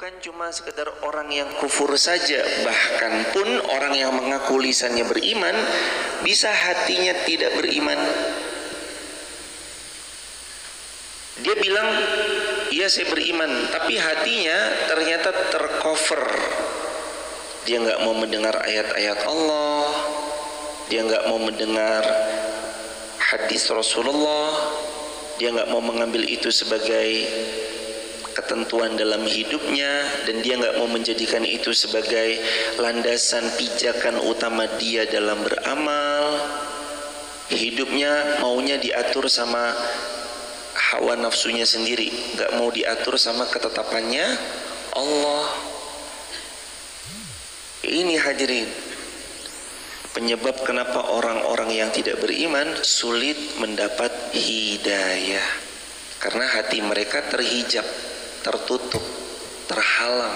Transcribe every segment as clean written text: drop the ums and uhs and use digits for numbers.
Bukan cuma sekedar orang yang kufur saja, bahkan pun orang yang mengaku lisannya beriman bisa hatinya tidak beriman. Dia bilang, iya saya beriman, tapi hatinya ternyata tercover. Dia nggak mau mendengar ayat-ayat Allah, dia nggak mau mendengar hadis Rasulullah, dia nggak mau mengambil itu sebagai ketentuan dalam hidupnya, dan dia nggak mau menjadikan itu sebagai landasan pijakan utama dia dalam beramal. Hidupnya maunya diatur sama hawa nafsunya sendiri, nggak mau diatur sama ketetapannya Allah. Ini hadirin penyebab kenapa orang-orang yang tidak beriman sulit mendapat hidayah, karena hati mereka terhijab, tertutup, terhalang.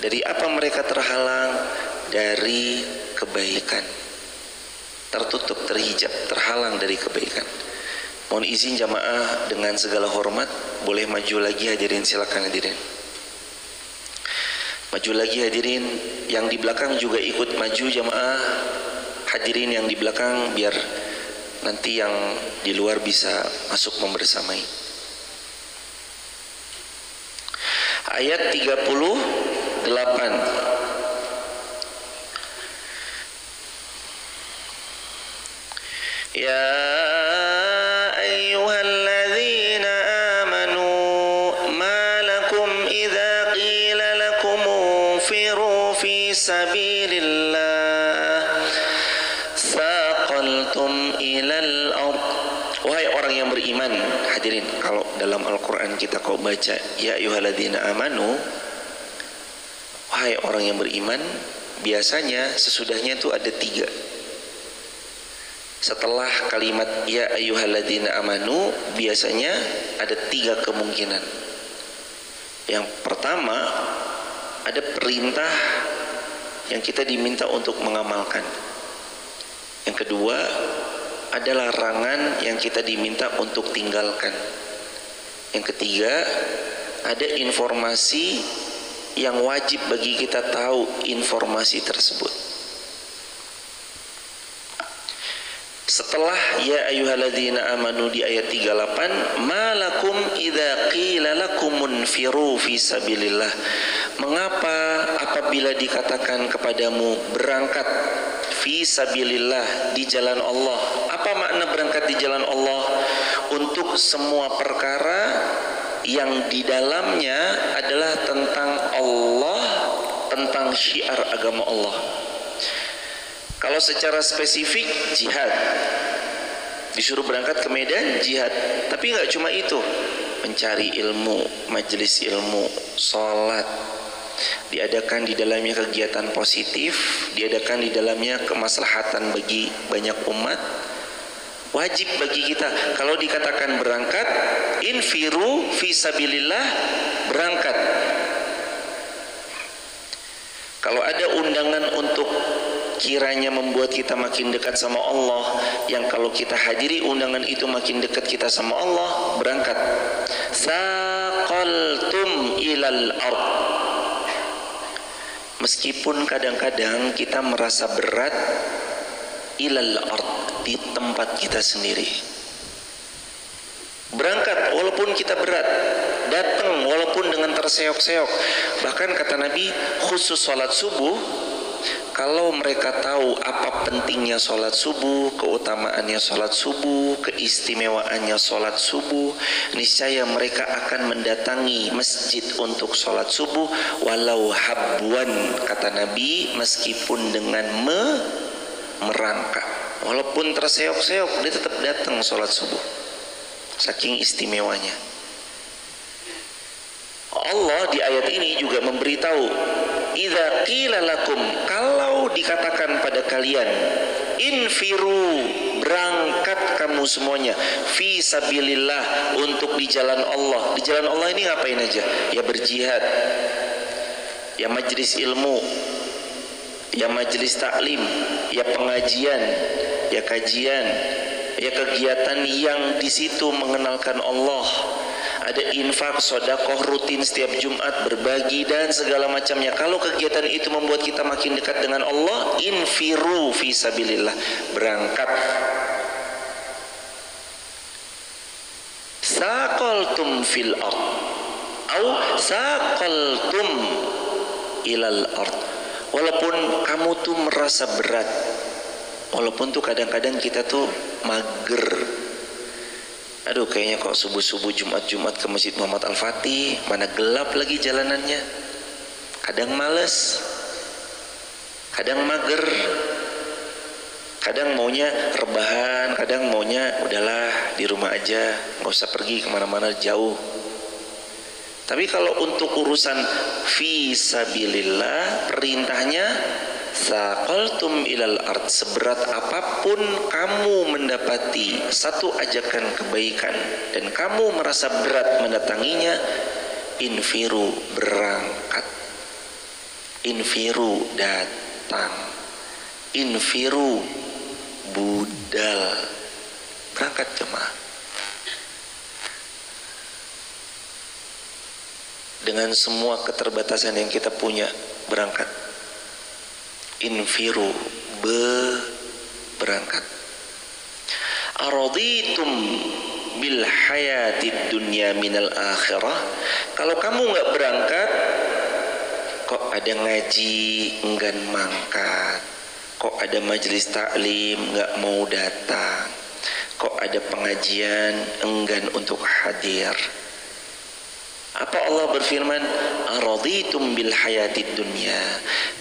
Dari apa mereka terhalang? Dari kebaikan. Tertutup, terhijab, terhalang dari kebaikan. Mohon izin jamaah dengan segala hormat, boleh maju lagi hadirin, silakan hadirin. Maju lagi hadirin, yang di belakang juga ikut maju jamaah. Hadirin yang di belakang biar nanti yang di luar bisa masuk membersamai. Ayat 38. Ya ayyuhalladzina amanu ma lakum idza qila lakum unfiru fi sabilillah thaqaltum ilal ard. Wahai orang yang beriman, hadirin, kalau dalam Al-Quran kita kau baca ya ayyuhalladzina amanu, wahai orang yang beriman, biasanya sesudahnya itu ada 3. Setelah kalimat ya ayyuhalladzina amanu, biasanya ada 3 kemungkinan. Yang pertama, ada perintah yang kita diminta untuk mengamalkan. Yang kedua, ada larangan yang kita diminta untuk tinggalkan. Yang ketiga, ada informasi yang wajib bagi kita tahu informasi tersebut. Setelah ya ayyuhalladzina amanu di ayat 38, malakum idza qila lakum munfiru fi sabilillah. Mengapa apabila dikatakan kepadamu berangkat fi sabilillah, di jalan Allah? Apa makna berangkat di jalan Allah? Untuk semua perkara yang di dalamnya adalah tentang Allah, tentang syiar agama Allah. Kalau secara spesifik jihad, disuruh berangkat ke medan jihad. Tapi nggak cuma itu, mencari ilmu, majelis ilmu, sholat, diadakan di dalamnya kegiatan positif, diadakan di dalamnya kemaslahatan bagi banyak umat. Wajib bagi kita kalau dikatakan berangkat, infiru fi sabilillah, berangkat. Kalau ada undangan untuk kiranya membuat kita makin dekat sama Allah, yang kalau kita hadiri undangan itu makin dekat kita sama Allah, berangkat. Saqaltum ilal ard. Meskipun kadang-kadang kita merasa berat, ilal ard, di tempat kita sendiri. Berangkat walaupun kita berat, datang walaupun dengan terseok-seok. Bahkan kata Nabi, khusus sholat subuh, kalau mereka tahu apa pentingnya sholat subuh, keutamaannya sholat subuh, keistimewaannya sholat subuh, niscaya mereka akan mendatangi masjid untuk sholat subuh walau habwan, kata Nabi, meskipun dengan merangkak, walaupun terseok-seok, dia tetap datang sholat subuh, saking istimewanya. Allah di ayat ini juga memberitahu, idza qila lakum, kalau dikatakan pada kalian, infiru, berangkat kamu semuanya, fi sabilillah, untuk di jalan Allah. Di jalan Allah ini ngapain aja? Ya berjihad, ya majelis ilmu, ya majelis taklim, ya pengajian, ya kajian, ya kegiatan yang di situ mengenalkan Allah. ada infak, sedekah rutin setiap Jumat, berbagi dan segala macamnya. Kalau kegiatan itu membuat kita makin dekat dengan Allah, infiru fi sabilillah, berangkat. Saqaltum fil ard au saqaltum ilal ard. Walaupun kamu tuh merasa berat, walaupun tuh kadang-kadang kita tuh mager, aduh kayaknya kok subuh-subuh Jumat ke Masjid Muhammad Al-Fatih, mana gelap lagi jalanannya, kadang males, kadang mager, kadang maunya rebahan, kadang maunya udahlah di rumah aja, nggak usah pergi kemana-mana jauh. Tapi kalau untuk urusan fisabilillah, perintahnya saqaltum ilal ard, seberat apapun kamu mendapati satu ajakan kebaikan dan kamu merasa berat mendatanginya, infiru, berangkat, infiru, datang, infiru, budal, berangkat jemaah. Dengan semua keterbatasan yang kita punya, berangkat, infiru, berangkat. Araditum bil hayatid dunya minal akhirah. Kalau kamu nggak berangkat, kok ada ngaji enggan mangkat, kok ada majelis taklim nggak mau datang, kok ada pengajian enggan untuk hadir. Apa Allah berfirman? Araditum bil hayatid dunya.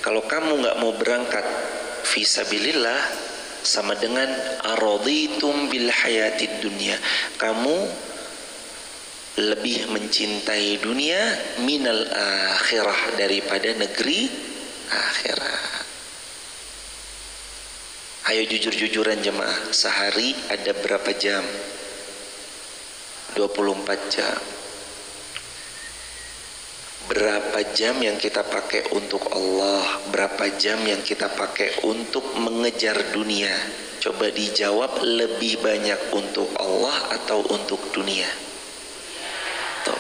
Kalau kamu nggak mau berangkat fisabilillah, sama dengan araditum bil hayatid dunya, kamu lebih mencintai dunia minal akhirah, daripada negeri akhirat. Ayo jujur-jujuran jemaah, sehari ada berapa jam? 24 jam. Berapa jam yang kita pakai untuk Allah, berapa jam yang kita pakai untuk mengejar dunia? Coba dijawab, lebih banyak untuk Allah atau untuk dunia? Tuh,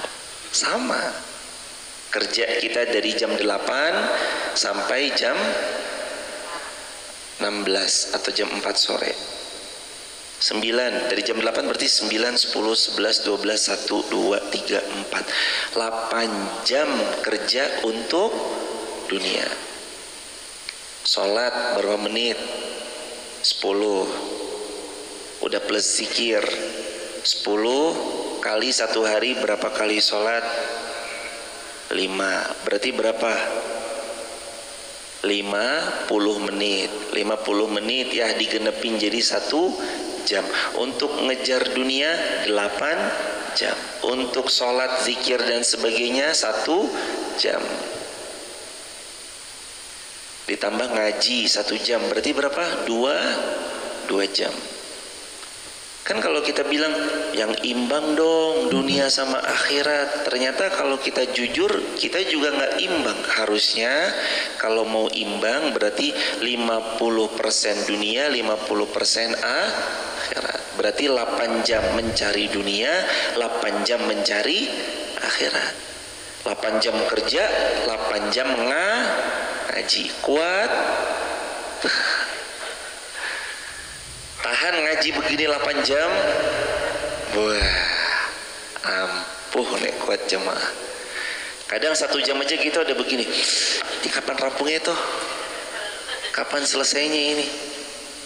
sama. Kerja kita dari jam 8 sampai jam 16 atau jam 4 sore. 9, dari jam 8 berarti 9, 10, 11, 12, 1, 2, 3, 4, 8 jam kerja untuk dunia. Sholat berapa menit? 10. Udah plus zikir 10 kali satu hari, berapa kali sholat? 5. Berarti berapa? 50 menit. 50 menit ya digenepin jadi 1 jam. Untuk ngejar dunia 8 jam. Untuk sholat, zikir dan sebagainya 1 jam. Ditambah ngaji 1 jam, berarti berapa? 2 jam. Kan kalau kita bilang yang imbang dong dunia sama akhirat, ternyata kalau kita jujur kita juga nggak imbang. Harusnya kalau mau imbang berarti 50% dunia, 50% akhirat. Berarti 8 jam mencari dunia, 8 jam mencari akhirat. 8 jam kerja, 8 jam ngaji. Kuat? Tahan ngaji begini 8 jam? Wah, ampuh nek kuat jemaah. Kadang 1 jam aja kita udah begini, ini kapan rampungnya tuh? Kapan selesainya ini?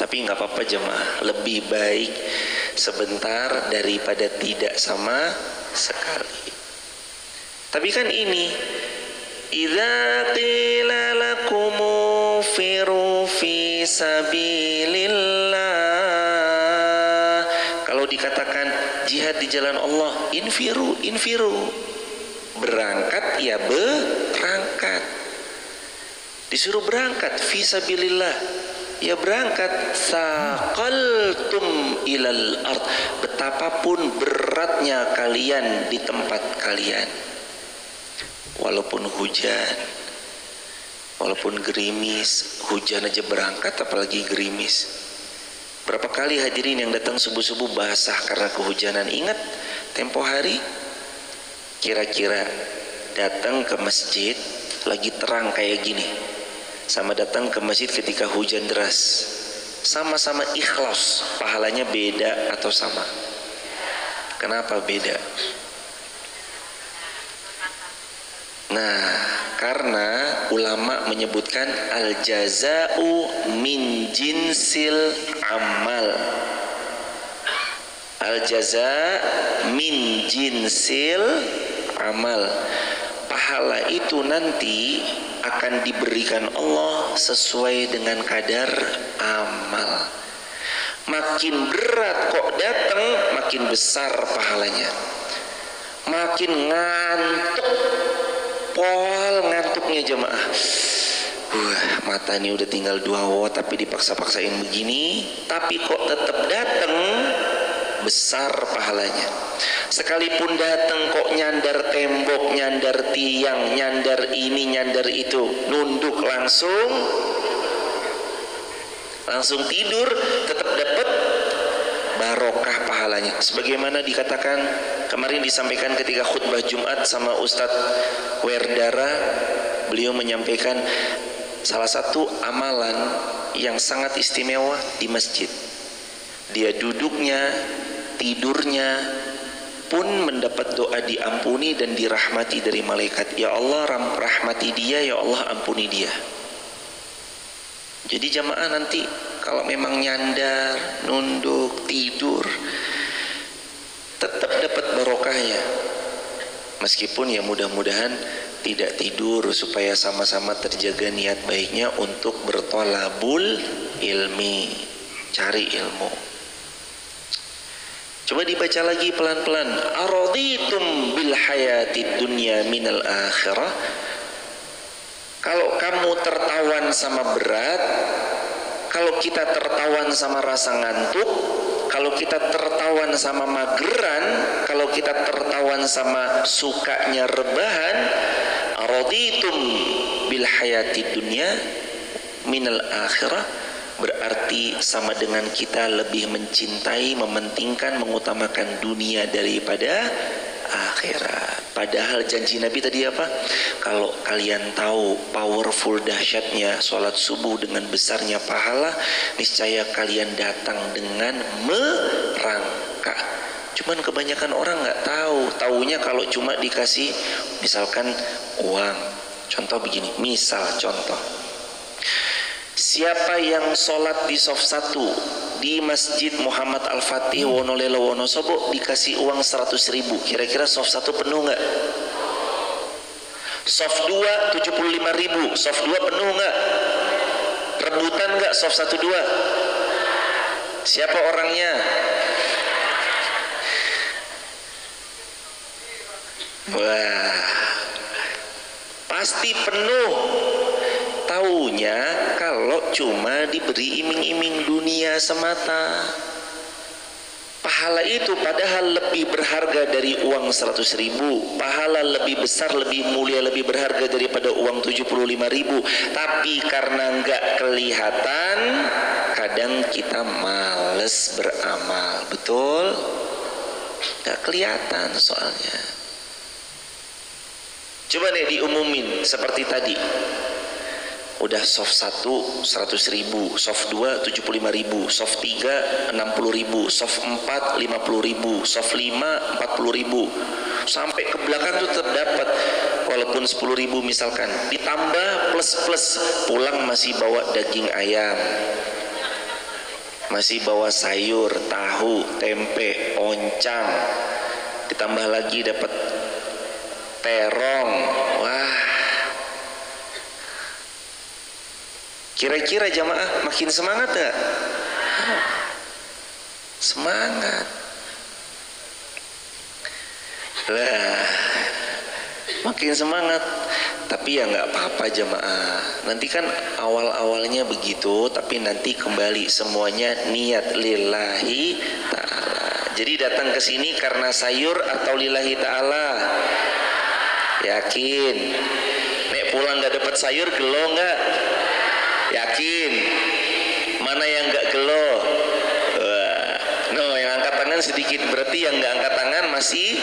Tapi nggak apa-apa jemaah, lebih baik sebentar daripada tidak sama sekali. Tapi kan ini, idza qila lakumu firu fi sabilillah, kalau dikatakan jihad di jalan Allah, infiru, berangkat ya berangkat. Disuruh berangkat fisabilillah, ya berangkat. Saqaltum ilal ard, betapapun beratnya kalian di tempat kalian, walaupun hujan, walaupun gerimis, hujan aja berangkat apalagi gerimis. Berapa kali hadirin yang datang subuh-subuh basah karena kehujanan? Ingat tempo hari kira-kira datang ke masjid lagi terang kayak gini sama datang ke masjid ketika hujan deras, sama-sama ikhlas, pahalanya beda atau sama? Kenapa beda? Nah, karena ulama menyebutkan al-jaza'u min jinsil amal. Al-jaza' min jinsil amal. Pahala itu nanti akan diberikan Allah sesuai dengan kadar amal. Makin berat kok datang, makin besar pahalanya. Makin ngantuk, pol ngantuknya jemaah. Mata ini udah tinggal 2 watt tapi dipaksa-paksain begini, tapi kok tetap datang, besar pahalanya. Sekalipun datang kok nyandar tembok, nyandar tiang, nyandar ini, nyandar itu, nunduk langsung tidur, tetap dapat barokah pahalanya. Sebagaimana dikatakan kemarin disampaikan ketika khutbah Jumat sama Ustadz Werdara, beliau menyampaikan salah satu amalan yang sangat istimewa di masjid. Dia duduknya, tidurnya pun mendapat doa diampuni dan dirahmati dari malaikat. Ya Allah rahmati dia, ya Allah ampuni dia. Jadi jamaah nanti kalau memang nyandar, nunduk, tidur, tetap dapat barokahnya. Meskipun ya mudah-mudahan tidak tidur, supaya sama-sama terjaga niat baiknya untuk bertolabul ilmi, cari ilmu. Coba dibaca lagi pelan-pelan. Araditum bil hayatid dunya minal akhirah. Kalau kamu tertawan sama berat, kalau kita tertawan sama rasa ngantuk, kalau kita tertawan sama mageran, kalau kita tertawan sama sukanya rebahan, araditum bil hayatid dunya minal akhirah, berarti sama dengan kita lebih mencintai, mementingkan, mengutamakan dunia daripada akhirat. Padahal janji Nabi tadi apa? Kalau kalian tahu powerful dahsyatnya sholat subuh dengan besarnya pahala, niscaya kalian datang dengan merangkak. Cuman kebanyakan orang nggak tahu. Taunya kalau cuma dikasih misalkan uang. Contoh begini, contoh. Siapa yang sholat di sof 1 di Masjid Muhammad Al-Fatih Wonolelo Wonosobo dikasih uang 100.000, kira-kira sof 1 penuh nggak? Sof 2 75.000, sof 2 penuh nggak? Rebutan nggak sof 1 2? Siapa orangnya? Wah, pasti penuh. Taunya kalau cuma diberi iming-iming dunia semata. Pahala itu padahal lebih berharga dari uang 100.000. Pahala lebih besar, lebih mulia, lebih berharga daripada uang 75.000. Tapi karena nggak kelihatan, kadang kita males beramal. Betul? Nggak kelihatan soalnya. Coba deh diumumin seperti tadi. Udah soft 1 100.000, soft 2 75.000, soft 3 60.000, soft 4 50.000, soft 5 40.000, sampai ke belakang tuh terdapat. Walaupun 10.000 misalkan, ditambah plus pulang masih bawa daging ayam, masih bawa sayur, tahu, tempe, oncang, ditambah lagi dapat terong. Wah, kira-kira jamaah makin semangat gak? Semangat lah, makin semangat. Tapi ya nggak apa-apa jamaah. Nanti kan awal-awalnya begitu, tapi nanti kembali semuanya niat lillahi ta'ala. Jadi datang ke sini karena sayur atau lillahi ta'ala? Yakin? Nek pulang nggak dapat sayur, gelo nggak? Yakin? Mana yang nggak gelo? No, yang angkat tangan sedikit, berarti yang nggak angkat tangan masih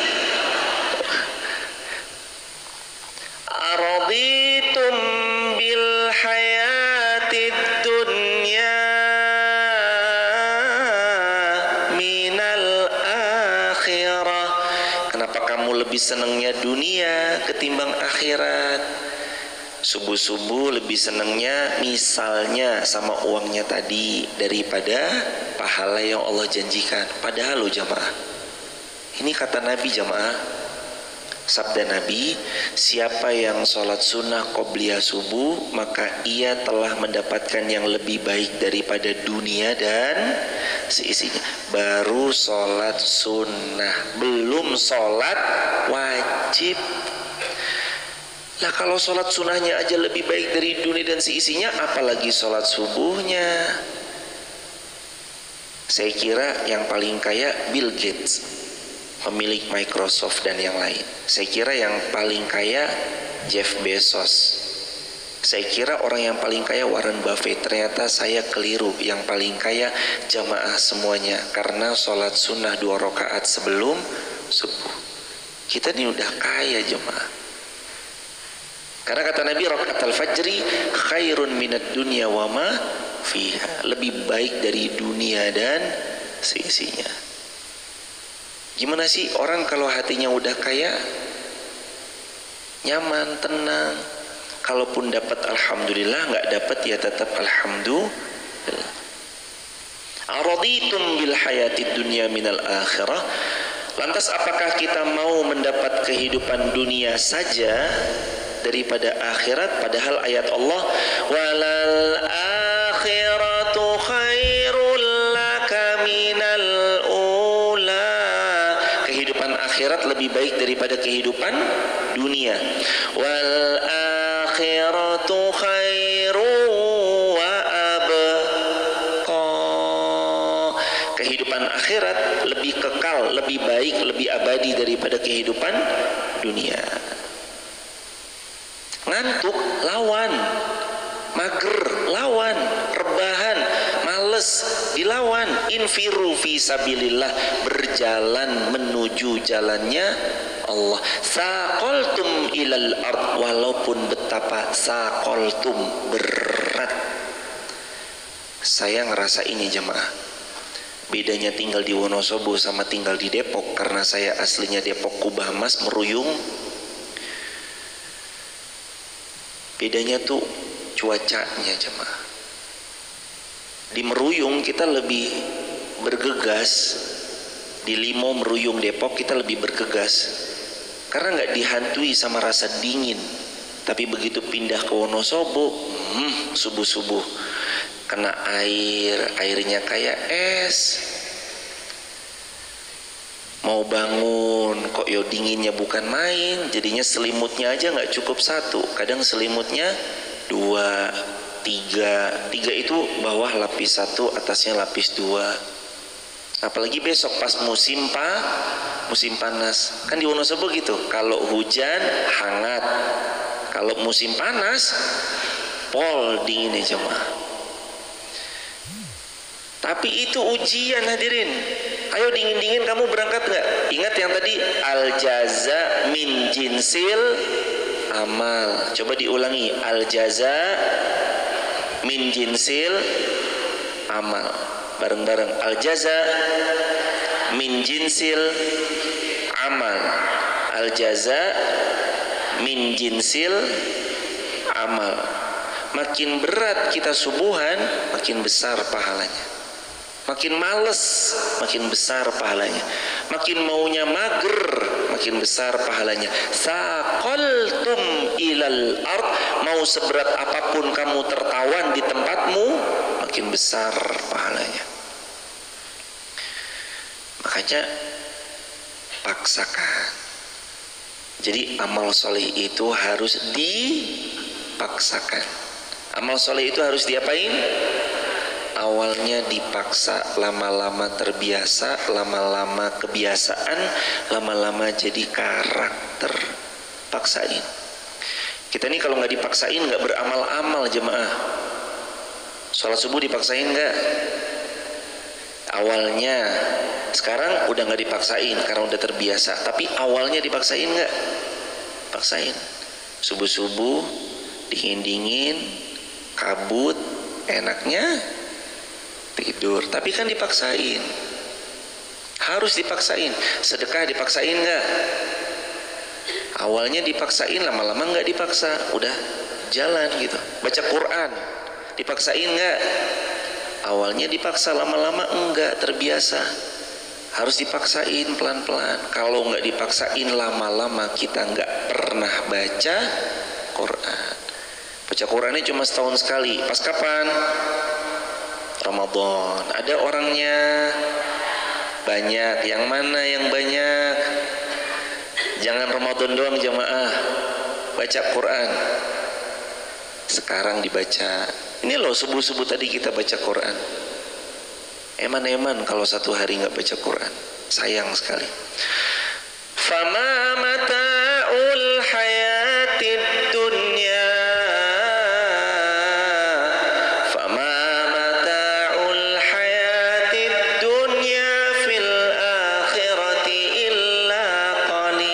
lebih senangnya dunia ketimbang akhirat. Subuh-subuh lebih senangnya misalnya sama uangnya tadi daripada pahala yang Allah janjikan. Padahal lo jamaah, ini kata Nabi jamaah, sabda Nabi, siapa yang sholat sunnah qobliyah subuh maka ia telah mendapatkan yang lebih baik daripada dunia dan seisinya. Baru sholat sunnah, belum sholat wajib. Lah kalau sholat sunnahnya aja lebih baik dari dunia dan seisinya, apalagi sholat subuhnya. Saya kira yang paling kaya Bill Gates, pemilik Microsoft dan yang lain. Saya kira yang paling kaya Jeff Bezos. Saya kira orang yang paling kaya Warren Buffett. Ternyata saya keliru. Yang paling kaya jamaah semuanya, karena sholat sunnah 2 rakaat sebelum subuh. Kita ini udah kaya jamaah. Karena kata Nabi, rakaatul fajri khairun minad dunya wa ma fiha. Lebih baik dari dunia dan seisinya. Gimana sih orang kalau hatinya udah kaya, nyaman, tenang. Kalaupun dapat alhamdulillah, nggak dapat ya tetap alhamdulillah. Araditum bil hayatid dunya minal akhirah. Lantas apakah kita mau mendapat kehidupan dunia saja daripada akhirat? Padahal ayat Allah, walal akhiratu khairul laka minal ula. Kehidupan akhirat lebih baik daripada kehidupan dunia. Wal akhiratu khairu wa abqa. Kehidupan akhirat lebih kekal, lebih baik, lebih abadi daripada kehidupan dunia. Ngantuk lawan, mager lawan, rebahan, males dilawan. Infiru fi sabilillah, berjalan menuju jalannya Allah. Saqaltum ilal ard, walaupun betapa saqaltum, berat. Saya ngerasa ini jemaah, bedanya tinggal di Wonosobo sama tinggal di Depok. Karena saya aslinya Depok Kubah Mas Meruyung. Bedanya tuh cuacanya jemaah. Di Meruyung kita lebih bergegas, di Limo, Meruyung, Depok kita lebih bergegas karena nggak dihantui sama rasa dingin. Tapi begitu pindah ke Wonosobo, subuh-subuh kena airnya kayak es. Mau bangun kok yo dinginnya bukan main. Jadinya selimutnya aja nggak cukup 1, kadang selimutnya 2, 3 itu bawah lapis 1, atasnya lapis 2. Apalagi besok pas musim panas. Kan di Wonosobo gitu, kalau hujan hangat, kalau musim panas pol dinginnya jemaah. Tapi itu ujian hadirin. Ayo dingin-dingin kamu berangkat gak? Ingat yang tadi, al-jaza min jinsil amal. Coba diulangi, al-jaza min jinsil amal. Bareng-bareng, al-jaza min jinsil amal. Al-jaza min jinsil amal. Makin berat kita subuhan, makin besar pahalanya. Makin males, makin besar pahalanya. Makin maunya mager, makin besar pahalanya. Saqaltum ilal ard, mau seberat apapun kamu tertawan di tempatmu, makin besar pahalanya. Makanya paksakan. Jadi amal soleh itu harus dipaksakan. Amal soleh itu harus diapain? Awalnya dipaksa, lama-lama terbiasa, lama-lama kebiasaan, lama-lama jadi karakter. Paksain. Kita nih kalau nggak dipaksain nggak beramal-amal jemaah. Sholat subuh dipaksain nggak? Awalnya, sekarang udah nggak dipaksain karena udah terbiasa. Tapi awalnya dipaksain nggak? Paksain. Subuh-subuh, dingin-dingin, kabut, enaknya tidur. Tapi kan dipaksain, harus dipaksain. Sedekah dipaksain nggak? Awalnya dipaksain, lama-lama nggak dipaksa, udah jalan gitu. Baca Quran dipaksain nggak? Awalnya dipaksa, lama-lama enggak, terbiasa. Harus dipaksain pelan-pelan. Kalau nggak dipaksain, lama-lama kita nggak pernah baca Quran. Baca Qurannya cuma setahun sekali. Pas kapan? Ramadan. Ada orangnya banyak. Yang mana yang banyak? Jangan Ramadan doang jamaah. Baca Quran. Sekarang dibaca. Ini loh subuh-subuh tadi kita baca Quran. Eman-eman kalau satu hari nggak baca Quran, sayang sekali. Fama mata'ul hayatid dunya, fama mata'ul hayatid dunya fil akhirati illa qalil.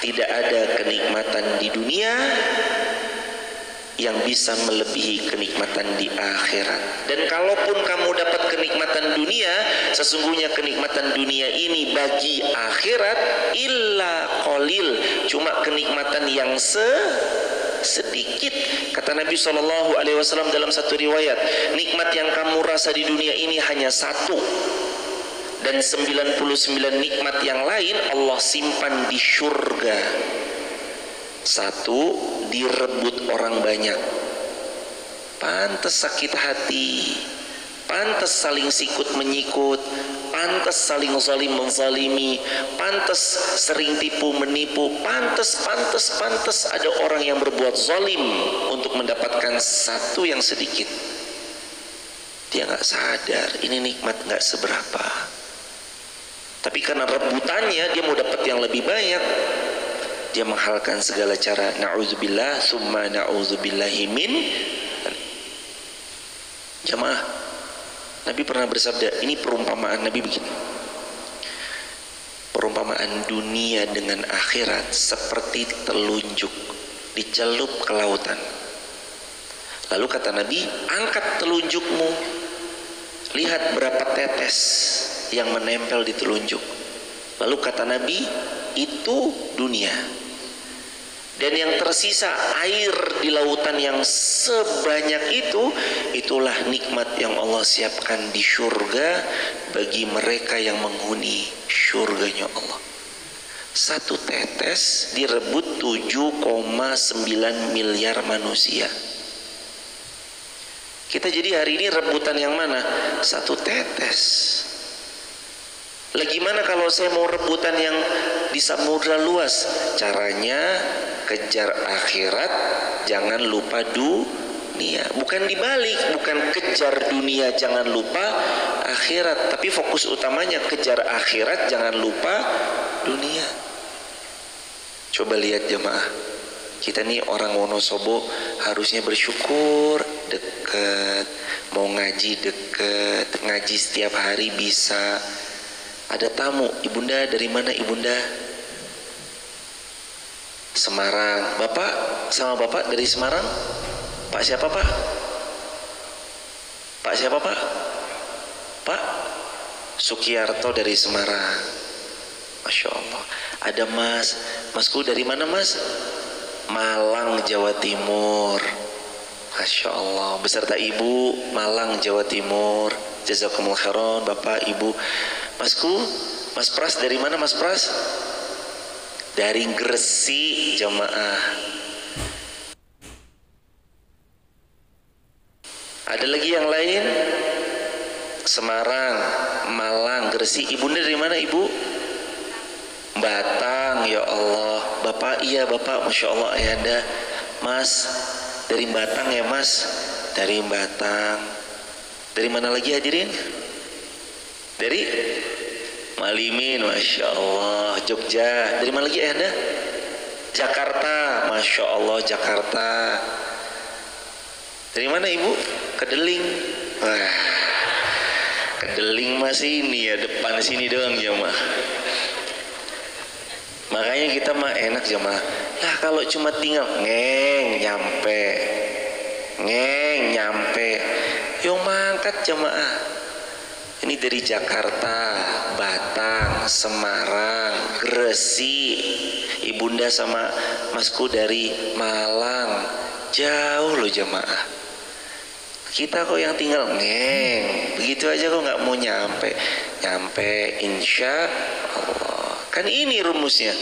Tidak ada kenikmatan di dunia yang bisa melebihi kenikmatan di akhirat. Dan kalaupun kamu dapat kenikmatan dunia, sesungguhnya kenikmatan dunia ini bagi akhirat illa qalil, cuma kenikmatan yang sedikit. Kata Nabi SAW dalam satu riwayat, nikmat yang kamu rasa di dunia ini hanya satu, dan 99 nikmat yang lain Allah simpan di surga. Satu direbut orang banyak, pantas sakit hati, pantas saling sikut menyikut, pantas saling zalim menzalimi, pantas sering tipu menipu, pantas ada orang yang berbuat zalim untuk mendapatkan satu yang sedikit. Dia nggak sadar ini nikmat nggak seberapa, tapi karena rebutannya dia mau dapat yang lebih banyak, dia menghalalkan segala cara. Na'udzubillah summa na'udzubillahi min. Jamaah, Nabi pernah bersabda, ini perumpamaan Nabi begini, perumpamaan dunia dengan akhirat seperti telunjuk dicelup ke lautan. Lalu kata Nabi, angkat telunjukmu, lihat berapa tetes yang menempel di telunjuk. Lalu kata Nabi, itu dunia. Dan yang tersisa air di lautan yang sebanyak itu, itulah nikmat yang Allah siapkan di surga bagi mereka yang menghuni surganya Allah. Satu tetes direbut 7,9 miliar manusia. Kita jadi hari ini rebutan yang mana? Satu tetes. Lagi mana kalau saya mau rebutan yang di samudra luas? Caranya kejar akhirat, jangan lupa dunia. Bukan dibalik, bukan kejar dunia jangan lupa akhirat, tapi fokus utamanya kejar akhirat, jangan lupa dunia. Coba lihat jemaah, kita nih orang Wonosobo harusnya bersyukur, deket, mau ngaji deket, ngaji setiap hari bisa. Ada tamu, ibunda dari mana ibunda? Semarang. Bapak sama bapak dari Semarang? Pak siapa pak? Pak siapa pak? Pak Sukiarto dari Semarang. Masya Allah. Ada masku dari mana mas? Malang Jawa Timur. Masya Allah. Beserta ibu Malang Jawa Timur. Jazakumullah khairan bapak ibu. Masku, Mas Pras dari mana Mas Pras? Dari Gresik jamaah. Ada lagi yang lain? Semarang, Malang, Gresik. Ibunda dari mana ibu? Batang, ya Allah. Bapak, iya bapak, Masya Allah ayanda. Mas, dari Batang ya mas? Dari Batang. Dari mana lagi hadirin? Dari Malimin, Masya Allah. Jogja. Dari mana lagi Anda? Jakarta, Masya Allah Jakarta. Dari mana ibu? Kedeling. Wah, Kedeling masih ini ya, depan sini doang ya mah. Makanya kita mah enak ya mah. Lah kalau cuma tinggal nyampe, yo mangkat jamaah. Ini dari Jakarta, Batang, Semarang, Gresik, ibunda sama masku dari Malang, jauh loh jamaah. Kita kok yang tinggal ngeng, begitu aja kok nggak mau nyampe insya Allah. Kan ini rumusnya.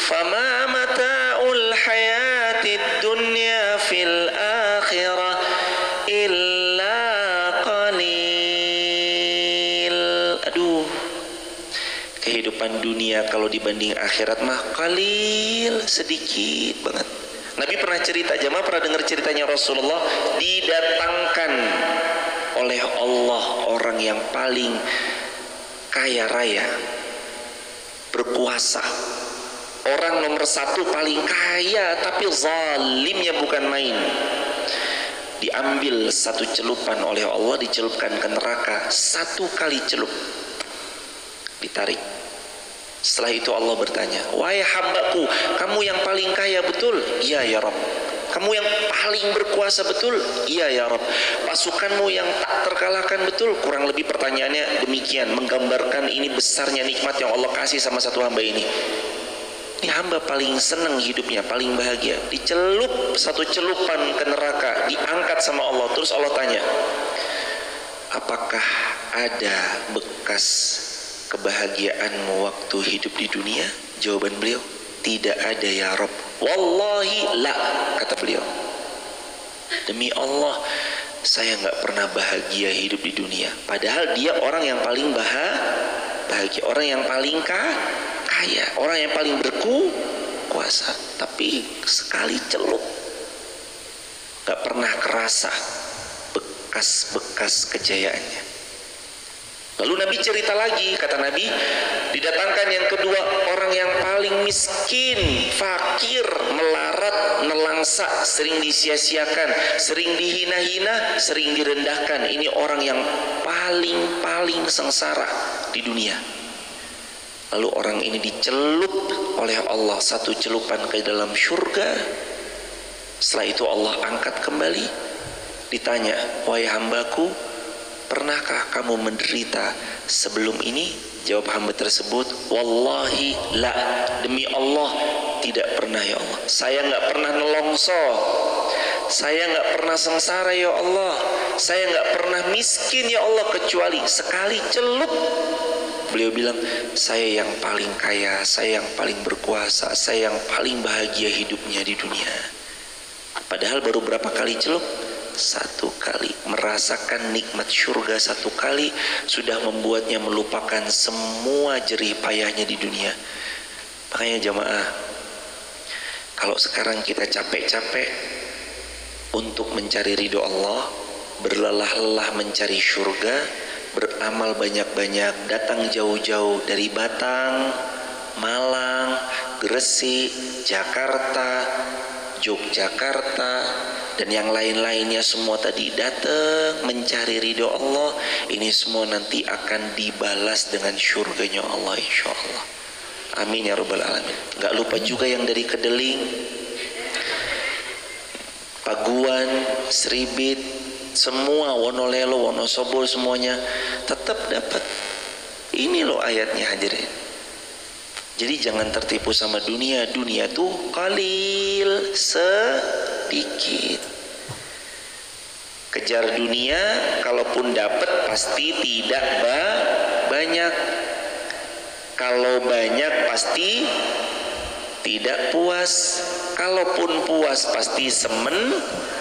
Fama mata'ul hayatid dunya fil akhirah illa qalil. Aduh, kehidupan dunia kalau dibanding akhirat mah qalil, sedikit banget. Nabi pernah cerita, jamaah pernah dengar ceritanya Rasulullah, didatangkan oleh Allah orang yang paling kaya raya, berkuasa, orang nomor satu paling kaya, tapi zalimnya bukan main. Diambil satu celupan oleh Allah, dicelupkan ke neraka, satu kali celup ditarik. Setelah itu Allah bertanya, wahai hambaku, kamu yang paling kaya betul? Iya ya Rabb. Kamu yang paling berkuasa betul? Iya ya Rabb. Pasukanmu yang tak terkalahkan betul? Kurang lebih pertanyaannya demikian, menggambarkan ini besarnya nikmat yang Allah kasih sama satu hamba ini. Ini hamba paling senang hidupnya, paling bahagia. Dicelup satu celupan ke neraka, diangkat sama Allah. Terus Allah tanya, apakah ada bekas kebahagiaanmu waktu hidup di dunia? Jawaban beliau, tidak ada ya Rabb. Wallahi la, kata beliau, demi Allah saya nggak pernah bahagia hidup di dunia. Padahal dia orang yang paling bahagia, orang yang paling kaya, orang yang paling berkuasa, tapi sekali celup nggak pernah kerasa bekas-bekas kejayaannya. Lalu Nabi cerita lagi, kata Nabi, didatangkan yang kedua orang yang paling miskin, fakir, melarat, nelangsa, sering disia-siakan, sering dihina-hina, sering direndahkan. Ini orang yang paling sengsara di dunia. Lalu orang ini dicelup oleh Allah satu celupan ke dalam surga. Setelah itu Allah angkat kembali, ditanya, wahai hambaku, pernahkah kamu menderita sebelum ini? Jawab hamba tersebut, wallahi la, demi Allah tidak pernah ya Allah. Saya nggak pernah nelongso, saya nggak pernah sengsara ya Allah, saya nggak pernah miskin ya Allah, kecuali sekali celup. Beliau bilang, saya yang paling kaya, saya yang paling berkuasa, saya yang paling bahagia hidupnya di dunia. Padahal baru berapa kali celup? Satu kali. Merasakan nikmat surga satu kali sudah membuatnya melupakan semua jerih payahnya di dunia. Makanya jamaah, kalau sekarang kita capek-capek untuk mencari ridho Allah, berlelah-lelah mencari surga, beramal banyak-banyak, datang jauh-jauh dari Batang, Malang, Gresik, Jakarta, Yogyakarta, dan yang lain-lainnya semua tadi datang mencari ridho Allah. Ini semua nanti akan dibalas dengan surganya Allah, insya Allah. Amin ya rabbal alamin. Gak lupa juga yang dari Kedeling, Paguan, Seribit, semua, Wonolelo, Wonosobo, semuanya tetap dapat. Ini loh ayatnya hadirin. Jadi jangan tertipu sama dunia. Dunia tuh qalil, sedikit. Kejar dunia, kalaupun dapat pasti tidak banyak. Kalau banyak pasti tidak puas. Kalaupun puas pasti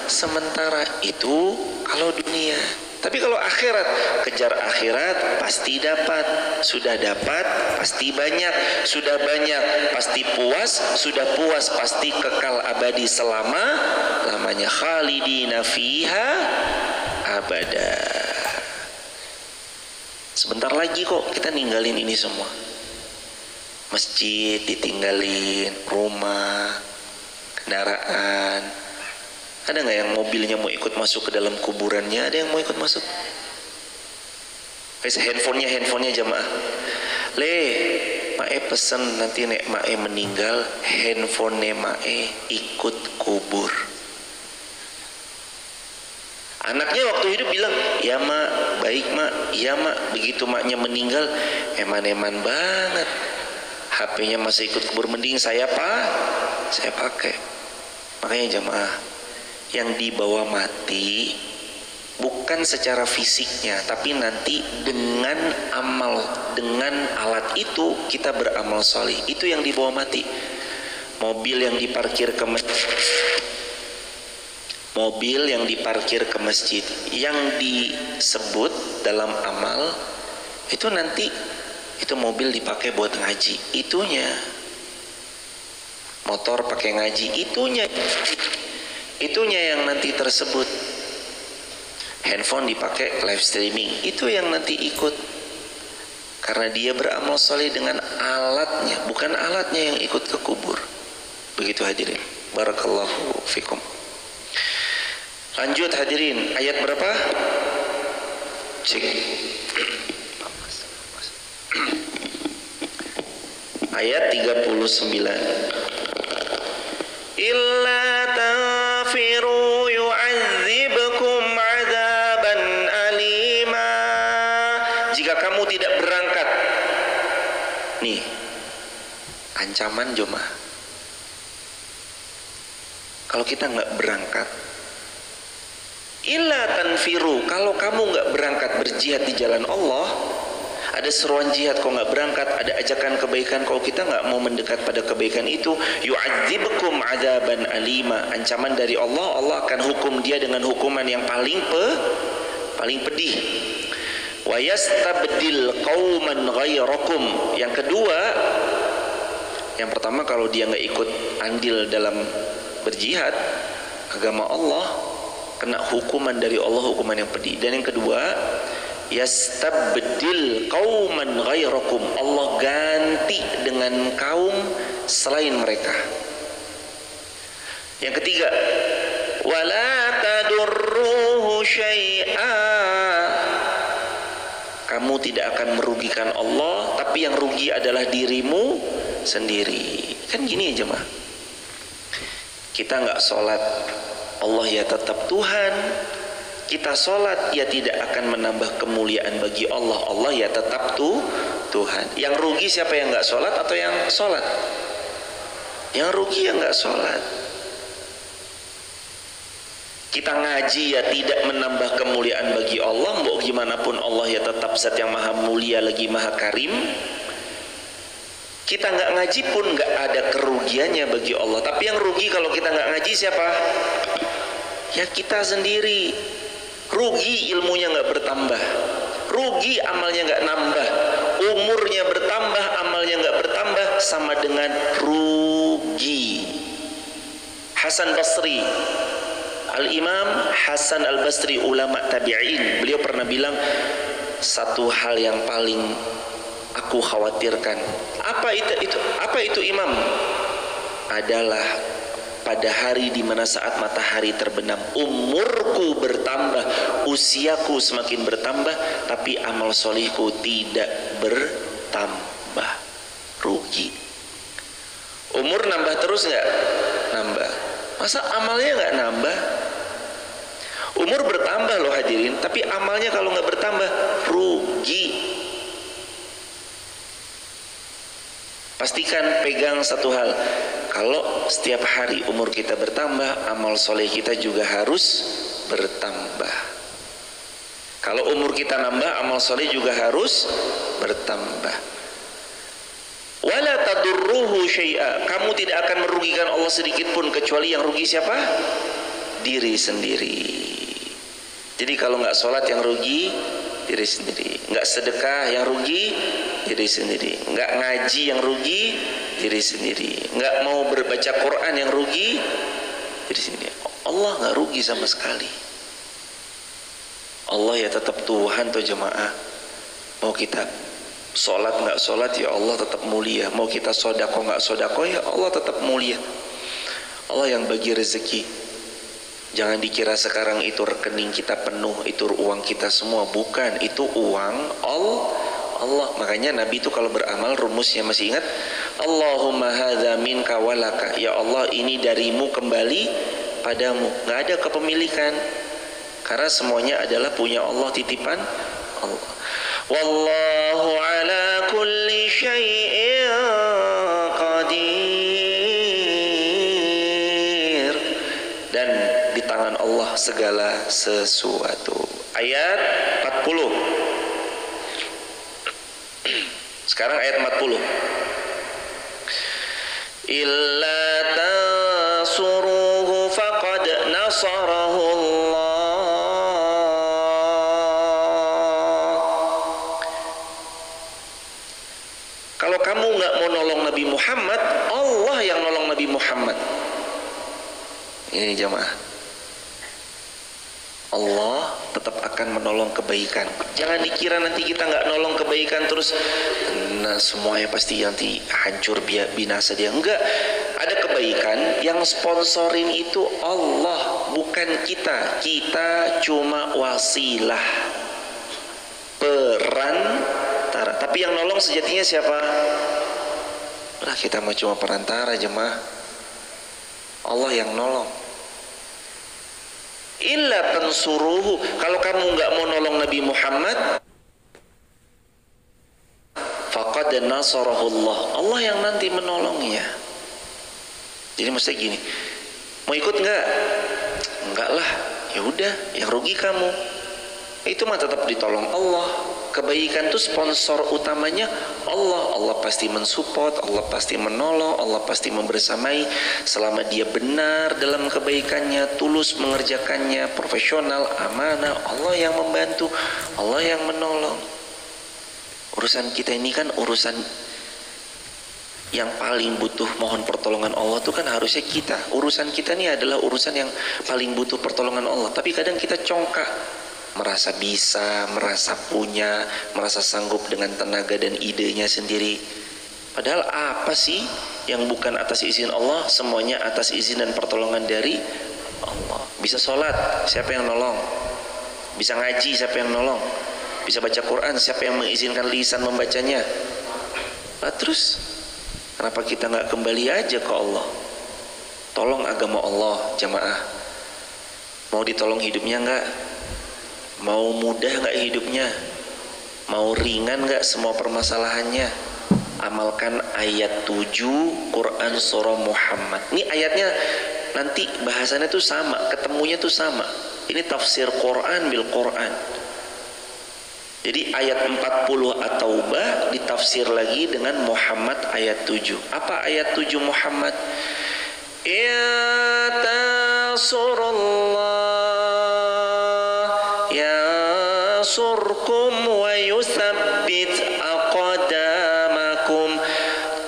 sementara. Itu kalau dunia. Tapi kalau akhirat, kejar akhirat pasti dapat. Sudah dapat pasti banyak. Sudah banyak pasti puas. Sudah puas pasti kekal abadi selama-lamanya. Khalidina fiha abada. Sebentar lagi kok kita ninggalin ini semua. Masjid ditinggalin, rumah, kendaraan. Ada nggak yang mobilnya mau ikut masuk ke dalam kuburannya? Ada yang mau ikut masuk? Handphonenya jamaah. Mae pesen nanti nek mae meninggal, handphone mae ikut kubur. Anaknya waktu hidup bilang, ya mak, baik mak, ya mak. Begitu maknya meninggal, eman-eman banget. HP-nya masih ikut kubur, mending saya pakai. Makanya jamaah, yang dibawa mati bukan secara fisiknya, tapi nanti dengan amal, dengan alat itu kita beramal soleh. Itu yang dibawa mati. Mobil yang diparkir ke masjid yang disebut dalam amal itu nanti itu mobil dipakai buat ngaji, itunya. Motor pakai ngaji, itunya yang nanti tersebut. Handphone dipakai live streaming, itu yang nanti ikut. Karena dia beramal soleh dengan alatnya, bukan alatnya yang ikut ke kubur. Begitu hadirin. Barakallahu fikum. Lanjut hadirin, ayat berapa? Cek. Ayat 39. Illa tanfiru yu'adzibkum 'adzaban alima. Jika kamu tidak berangkat. Nih, ancaman jemaah. Kalau kita nggak berangkat, illa tanfiru, kalau kamu nggak berangkat berjihad di jalan Allah, ada seruan jihad kau nggak berangkat, ada ajakan kebaikan kalau kita nggak mau mendekat pada kebaikan itu, yu'adzibkum adzaban alima, ancaman dari Allah, Allah akan hukum dia dengan hukuman yang paling pedih. Wa yastabdil qauman ghairakum. Yang kedua, yang pertama kalau dia nggak ikut andil dalam berjihad agama Allah, kena hukuman dari Allah, hukuman yang pedih. Dan yang kedua, yastabdil qauman ghairakum, Allah ganti dengan kaum selain mereka. Yang ketiga, wala tadurruhu syai'a, kamu tidak akan merugikan Allah, tapi yang rugi adalah dirimu sendiri. Kan gini ya jemaah, kita nggak sholat, Allah ya tetap Tuhan. Kita sholat, ya tidak akan menambah kemuliaan bagi Allah, Allah ya tetap Tuhan. Yang rugi siapa yang nggak sholat atau yang sholat? Yang rugi yang nggak sholat. Kita ngaji ya tidak menambah kemuliaan bagi Allah, mau gimana pun Allah ya tetap zat yang maha mulia lagi maha karim. Kita nggak ngaji pun nggak ada kerugiannya bagi Allah. Tapi yang rugi kalau kita nggak ngaji siapa? Ya kita sendiri. Rugi ilmunya nggak bertambah, rugi amalnya nggak nambah, umurnya bertambah, amalnya nggak bertambah, sama dengan rugi. Hasan Basri, Al-Imam Hasan Al-Basri, ulama tabi'in, beliau pernah bilang, satu hal yang paling aku khawatirkan. Apa itu Imam? Adalah pada hari di mana saat matahari terbenam, umurku bertambah, usiaku semakin bertambah, tapi amal solihku tidak bertambah. Rugi. Umur nambah terus nggak? Nambah. Masa amalnya nggak nambah? Umur bertambah loh hadirin, tapi amalnya kalau nggak bertambah, rugi. Pastikan pegang satu hal, kalau setiap hari umur kita bertambah, amal soleh kita juga harus bertambah. Kalau umur kita nambah, amal soleh juga harus bertambah. Wala tadurruhu syai'a, kamu tidak akan merugikan Allah sedikit pun, kecuali yang rugi siapa? Diri sendiri. Jadi kalau nggak sholat yang rugi diri sendiri, nggak sedekah yang rugi diri sendiri, nggak ngaji yang rugi diri sendiri, nggak mau berbaca Quran yang rugi diri sendiri. Allah nggak rugi sama sekali. Allah ya tetap Tuhan tuh jemaah. Mau kita sholat nggak sholat ya Allah tetap mulia, mau kita sodako nggak sodako ya Allah tetap mulia. Allah yang bagi rezeki. Jangan dikira sekarang itu rekening kita penuh, itu uang kita semua, bukan, itu uang Allah. Makanya Nabi itu kalau beramal rumusnya masih ingat, Allahumma hadza minka walaka, ya Allah ini darimu kembali padamu, nggak ada kepemilikan. karena semuanya adalah punya Allah, titipan Allah. Wallahu ala kulli syai'in qadir, dan di tangan Allah segala sesuatu. Ayat 40. Sekarang ayat 40. Illa tansuruhu faqad nasarahu Allah. Kalau kamu nggak mau nolong Nabi Muhammad, Allah yang nolong Nabi Muhammad. Ini jamaah, Allah tetap akan menolong kebaikan. Jangan dikira nanti kita nggak nolong kebaikan terus, nah semuanya pasti nanti hancur binasa dia. Enggak, ada kebaikan yang sponsorin itu Allah, bukan kita. Kita cuma wasilah, perantara. Tapi yang nolong sejatinya siapa? Lah kita mah cuma perantara jemaah. Allah yang nolong. Illa tansuruhu, kalau kamu nggak mau nolong Nabi Muhammad, faqad nasarahu Allah, Allah yang nanti menolongnya. Jadi maksudnya gini, mau ikut nggak? Enggak lah, ya udah, yang rugi kamu. Itu mah tetap ditolong Allah. Kebaikan itu sponsor utamanya Allah. Allah pasti mensupport, Allah pasti menolong, Allah pasti membersamai selama dia benar dalam kebaikannya, tulus mengerjakannya, profesional, amanah. Allah yang membantu, Allah yang menolong. Urusan kita ini kan urusan yang paling butuh mohon pertolongan Allah itu kan harusnya kita. Urusan kita ini adalah urusan yang paling butuh pertolongan Allah. Tapi kadang kita congkak, merasa bisa, merasa punya, merasa sanggup dengan tenaga dan idenya sendiri. Padahal apa sih yang bukan atas izin Allah? Semuanya atas izin dan pertolongan dari Allah. Bisa sholat, siapa yang nolong? Bisa ngaji, siapa yang nolong? Bisa baca Quran, siapa yang mengizinkan lisan membacanya? Nah, terus kenapa kita nggak kembali aja ke Allah? Tolong agama Allah, jamaah. Mau ditolong hidupnya nggak? Mau mudah nggak hidupnya? Mau ringan nggak semua permasalahannya? Amalkan ayat 7 Quran surah Muhammad. Ini ayatnya nanti bahasannya tuh sama, ketemunya tuh sama. Ini tafsir Quran bil Quran. Jadi ayat 40 At-Taubah ditafsir lagi dengan Muhammad ayat 7. Apa ayat 7 Muhammad? Ya tansurullah surkum wa yusabbit aqdamakum.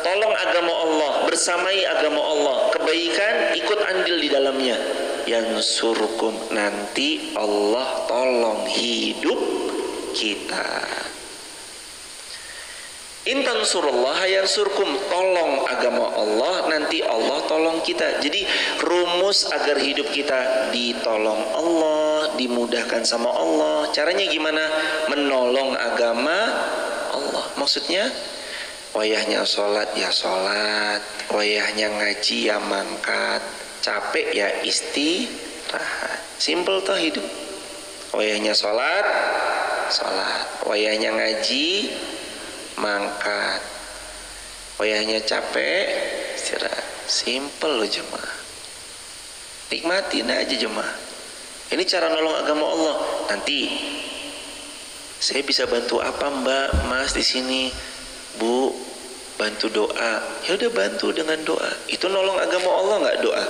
Tolong agama Allah, bersamai agama Allah, kebaikan ikut andil di dalamnya. Yansurkum, nanti Allah tolong hidup kita. Intan surullah yansurkum, tolong agama Allah, nanti Allah tolong kita. Jadi rumus agar hidup kita ditolong Allah, dimudahkan sama Allah. Caranya gimana? Menolong agama Allah. Maksudnya wayahnya sholat ya sholat, wayahnya ngaji ya mangkat, capek ya istirahat. Simple toh hidup. Wayahnya sholat, sholat, wayahnya ngaji, mangkat, wayahnya capek, istirahat. Simple loh jemaah. Nikmatin aja jemaah. Ini cara nolong agama Allah. Nanti saya bisa bantu apa Mbak, Mas di sini, Bu? Bantu doa. Ya udah bantu dengan doa. Itu nolong agama Allah nggak doa?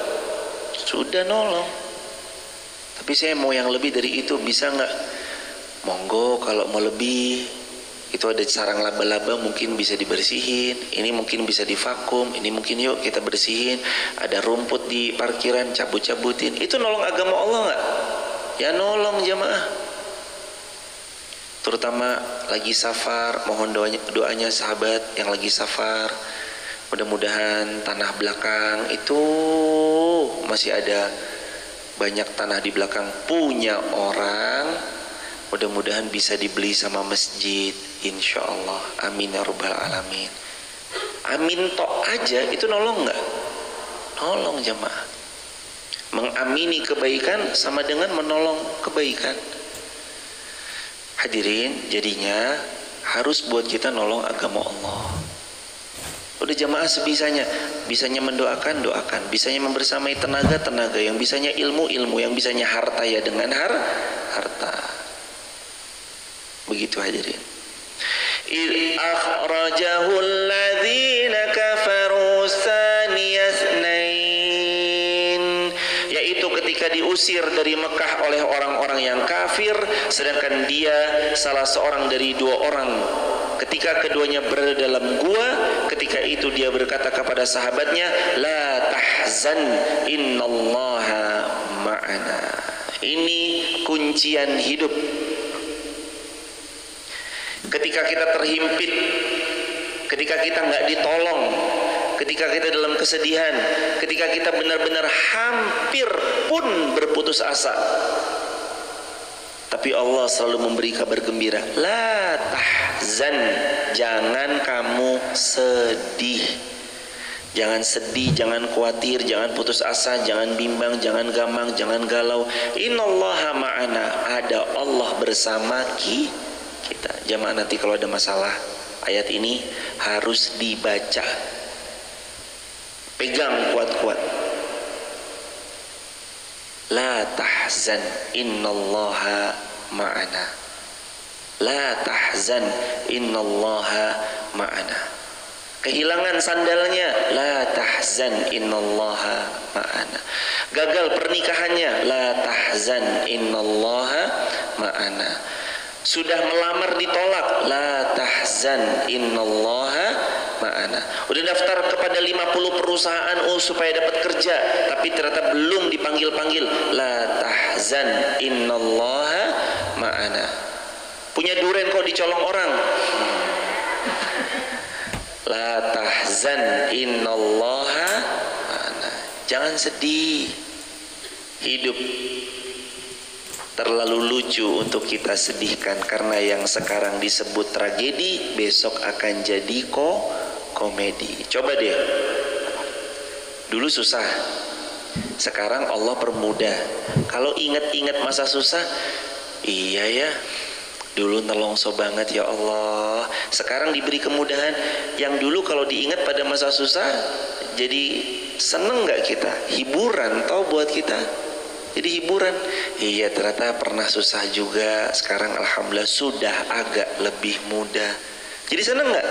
Sudah nolong. Tapi saya mau yang lebih dari itu, bisa nggak? Monggo kalau mau lebih. Itu ada sarang laba-laba mungkin bisa dibersihin, ini mungkin bisa divakum, ini mungkin yuk kita bersihin. Ada rumput di parkiran, cabut-cabutin. Itu nolong agama Allah nggak? Ya nolong jamaah. Terutama lagi safar, mohon doanya sahabat yang lagi safar. Mudah-mudahan tanah belakang itu masih ada banyak tanah di belakang punya orang. Mudah-mudahan bisa dibeli sama masjid, insya Allah. Amin ya rabbal alamin. Amin tok aja itu nolong nggak? Nolong jemaah. Mengamini kebaikan sama dengan menolong kebaikan. Hadirin, jadinya harus buat kita nolong agama Allah. Udah jamaah sebisanya, bisanya mendoakan, doakan, bisanya membersamai tenaga, tenaga, yang bisanya ilmu, ilmu, yang bisanya harta ya dengan harta. Begitu hadirin. إِذْ أَخْرَجَهُ الَّذِينَ كَفَرُوا ثَانِيَ اثْنَيْنِ, yaitu ketika diusir dari Mekah oleh orang-orang yang kafir, sedangkan dia salah seorang dari dua orang. Ketika keduanya berada dalam gua, ketika itu dia berkata kepada sahabatnya, la tahzan innallaha ma'ana. Ini kuncian hidup. Ketika kita terhimpit, ketika kita nggak ditolong, ketika kita dalam kesedihan, ketika kita benar-benar hampir pun berputus asa, tapi Allah selalu memberi kabar gembira. La tahzan, jangan kamu sedih. Jangan sedih, jangan khawatir, jangan putus asa, jangan bimbang, jangan gamang, jangan galau. Innallaha ma'ana, ada Allah bersama kita. Jamaah, nanti kalau ada masalah, ayat ini harus dibaca. Pegang kuat-kuat. La tahzan innallaha ma'ana. La tahzan innallaha ma'ana. Kehilangan sandalnya, la tahzan innallaha ma'ana. Gagal pernikahannya, la tahzan innallaha ma'ana. Sudah melamar ditolak, la tahzan innallaha ma'ana. Udah daftar kepada 50 perusahaan supaya dapat kerja, tapi ternyata belum dipanggil-panggil, la tahzan innallaha ma'ana. Punya duren kok dicolong orang, la tahzan innallaha ma'ana. Jangan sedih. Hidup terlalu lucu untuk kita sedihkan, karena yang sekarang disebut tragedi besok akan jadi komedi. Coba deh, dulu susah, sekarang Allah permudah. Kalau ingat-ingat masa susah, iya ya, dulu nelongso banget ya Allah, sekarang diberi kemudahan. Yang dulu kalau diingat pada masa susah, jadi seneng gak kita? Hiburan tau buat kita. Jadi hiburan. Iya, ternyata pernah susah juga, sekarang alhamdulillah sudah agak lebih mudah. Jadi seneng gak?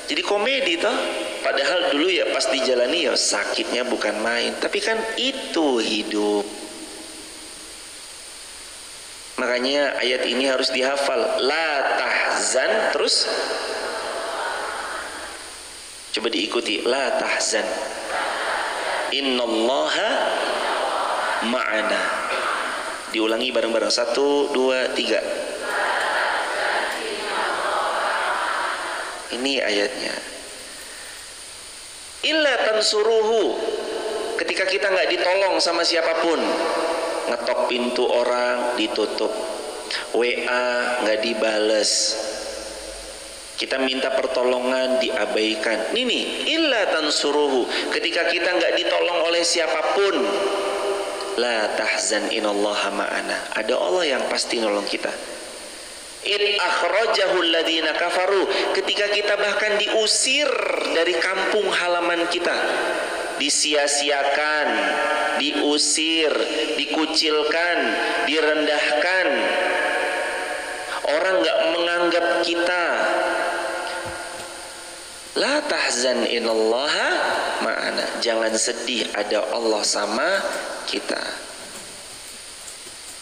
Jadi komedi toh. Padahal dulu ya pas dijalani ya sakitnya bukan main. Tapi kan itu hidup. Makanya ayat ini harus dihafal. La tahzan, terus coba diikuti. La tahzan innallaha ma'ana. Diulangi bareng-bareng. 1, 2, 3. Ini ayatnya. Illa tansuruhu, ketika kita nggak ditolong sama siapapun, ngetok pintu orang ditutup, WA nggak dibales, kita minta pertolongan diabaikan. Ini illa tansuruhu, ketika kita nggak ditolong oleh siapapun, la tahzan innallaha ma'ana, ada Allah yang pasti nolong kita. Id akhrajahul ladzina kafaru, ketika kita bahkan diusir dari kampung halaman kita, disia-siakan, diusir, dikucilkan, direndahkan, orang nggak menganggap kita. La tahzan innallaha ma'ana, jangan sedih, ada Allah sama kita.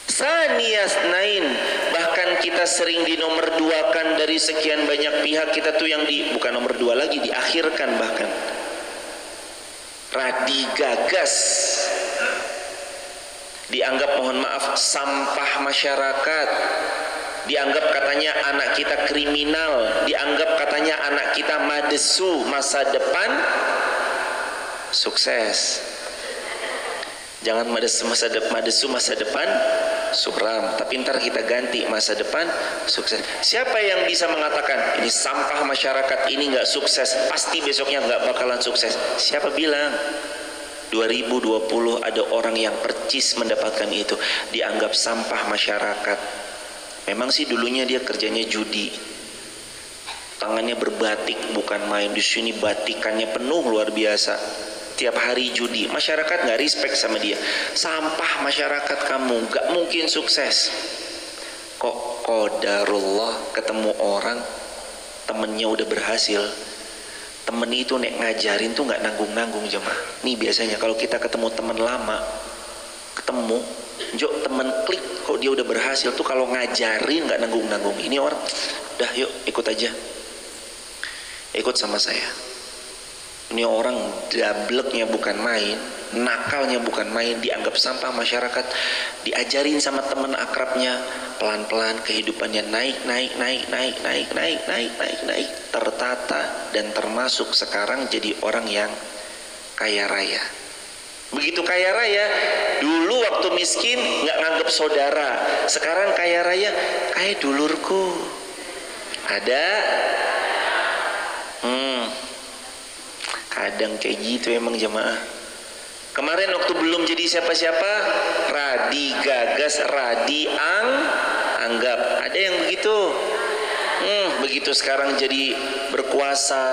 Saniyasnain, bahkan kita sering dinomor duakan dari sekian banyak pihak. Kita tuh yang bukan nomor dua lagi, diakhirkan bahkan. Radi gagas, dianggap mohon maaf sampah masyarakat, dianggap katanya anak kita kriminal, dianggap katanya anak kita madesu, masa depan sukses. Jangan madesu masa depan suram, tapi ntar kita ganti masa depan sukses. Siapa yang bisa mengatakan ini sampah masyarakat, ini nggak sukses, pasti besoknya nggak bakalan sukses? Siapa bilang? 2020 ada orang yang percis mendapatkan itu, dianggap sampah masyarakat. Memang sih dulunya dia kerjanya judi, tangannya berbatik bukan main. Di sini batikannya penuh luar biasa, tiap hari judi. Masyarakat nggak respect sama dia, sampah masyarakat kamu, nggak mungkin sukses. Kok qadarullah ketemu orang temennya udah berhasil. Temen itu nek ngajarin tuh nggak nanggung-nanggung jemaah. Nih biasanya kalau kita ketemu temen lama, ketemu jok temen klik kok dia udah berhasil tuh, kalau ngajarin nggak nanggung-nanggung. Ini orang udah yuk ikut aja, ikut sama saya. Ini orang dableknya bukan main, nakalnya bukan main, dianggap sampah masyarakat. Diajarin sama teman akrabnya, pelan-pelan kehidupannya naik, tertata dan termasuk sekarang jadi orang yang kaya raya. Begitu kaya raya, dulu waktu miskin nggak nganggap saudara, sekarang kaya raya, kayak dulurku. Ada? Kadang kayak gitu emang jemaah. Kemarin waktu belum jadi siapa-siapa, Radi gagas, Radi anggap. Ada yang begitu. Begitu sekarang jadi berkuasa,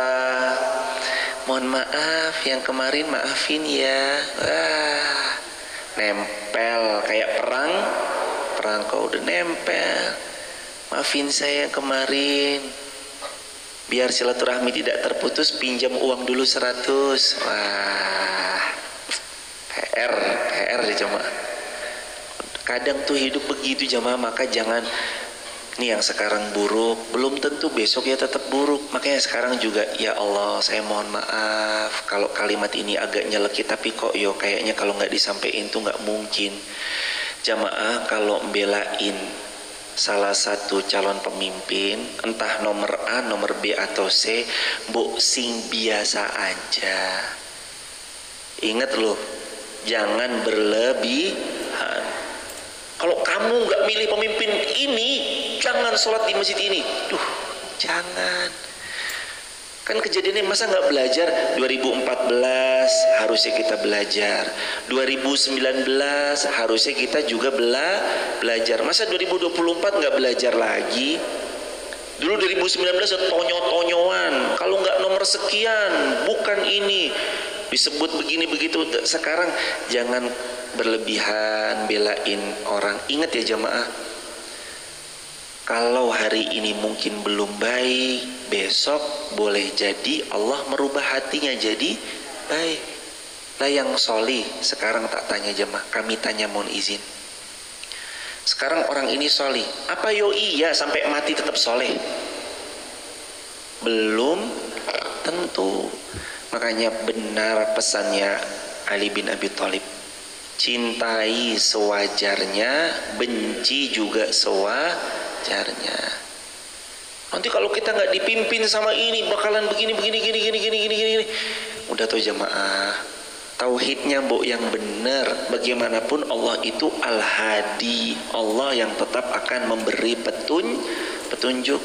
mohon maaf yang kemarin maafin ya. Nempel kayak perang kau udah nempel. Maafin saya kemarin. Biar silaturahmi tidak terputus, pinjam uang dulu 100. Wah, PR di jemaah. Kadang tuh hidup begitu jemaah, maka jangan, nih yang sekarang buruk, belum tentu besok ya tetap buruk. Makanya sekarang juga, ya Allah saya mohon maaf kalau kalimat ini agak nyelekit, tapi kok kayaknya kalau nggak disampaikan tuh nggak mungkin. Jamaah kalau membelain salah satu calon pemimpin, entah nomor A, nomor B atau C, mbok sing biasa aja. Ingat loh, jangan berlebihan. Kalau kamu nggak milih pemimpin ini, jangan sholat di masjid ini. Jangan. Kan kejadiannya masa nggak belajar? 2014 harusnya kita belajar, 2019 harusnya kita juga belajar. Masa 2024 nggak belajar lagi? Dulu 2019 tonyo-tonyoan, kalau nggak nomor sekian bukan ini, disebut begini begitu. Sekarang jangan berlebihan belain orang. Ingat ya jamaah, kalau hari ini mungkin belum baik, besok boleh jadi Allah merubah hatinya jadi baik. Lah yang solih, sekarang tak tanya jemaah, kami tanya mohon izin. Sekarang orang ini solih, apa iya sampai mati tetap soleh? Belum tentu. Makanya benar pesannya Ali bin Abi Thalib, cintai sewajarnya, benci juga sewajarnya. Nanti kalau kita nggak dipimpin sama ini bakalan begini. Udah tuh jamaah, tauhidnya mbok yang benar. Bagaimanapun Allah itu Al-Hadi, Allah yang tetap akan memberi petunjuk.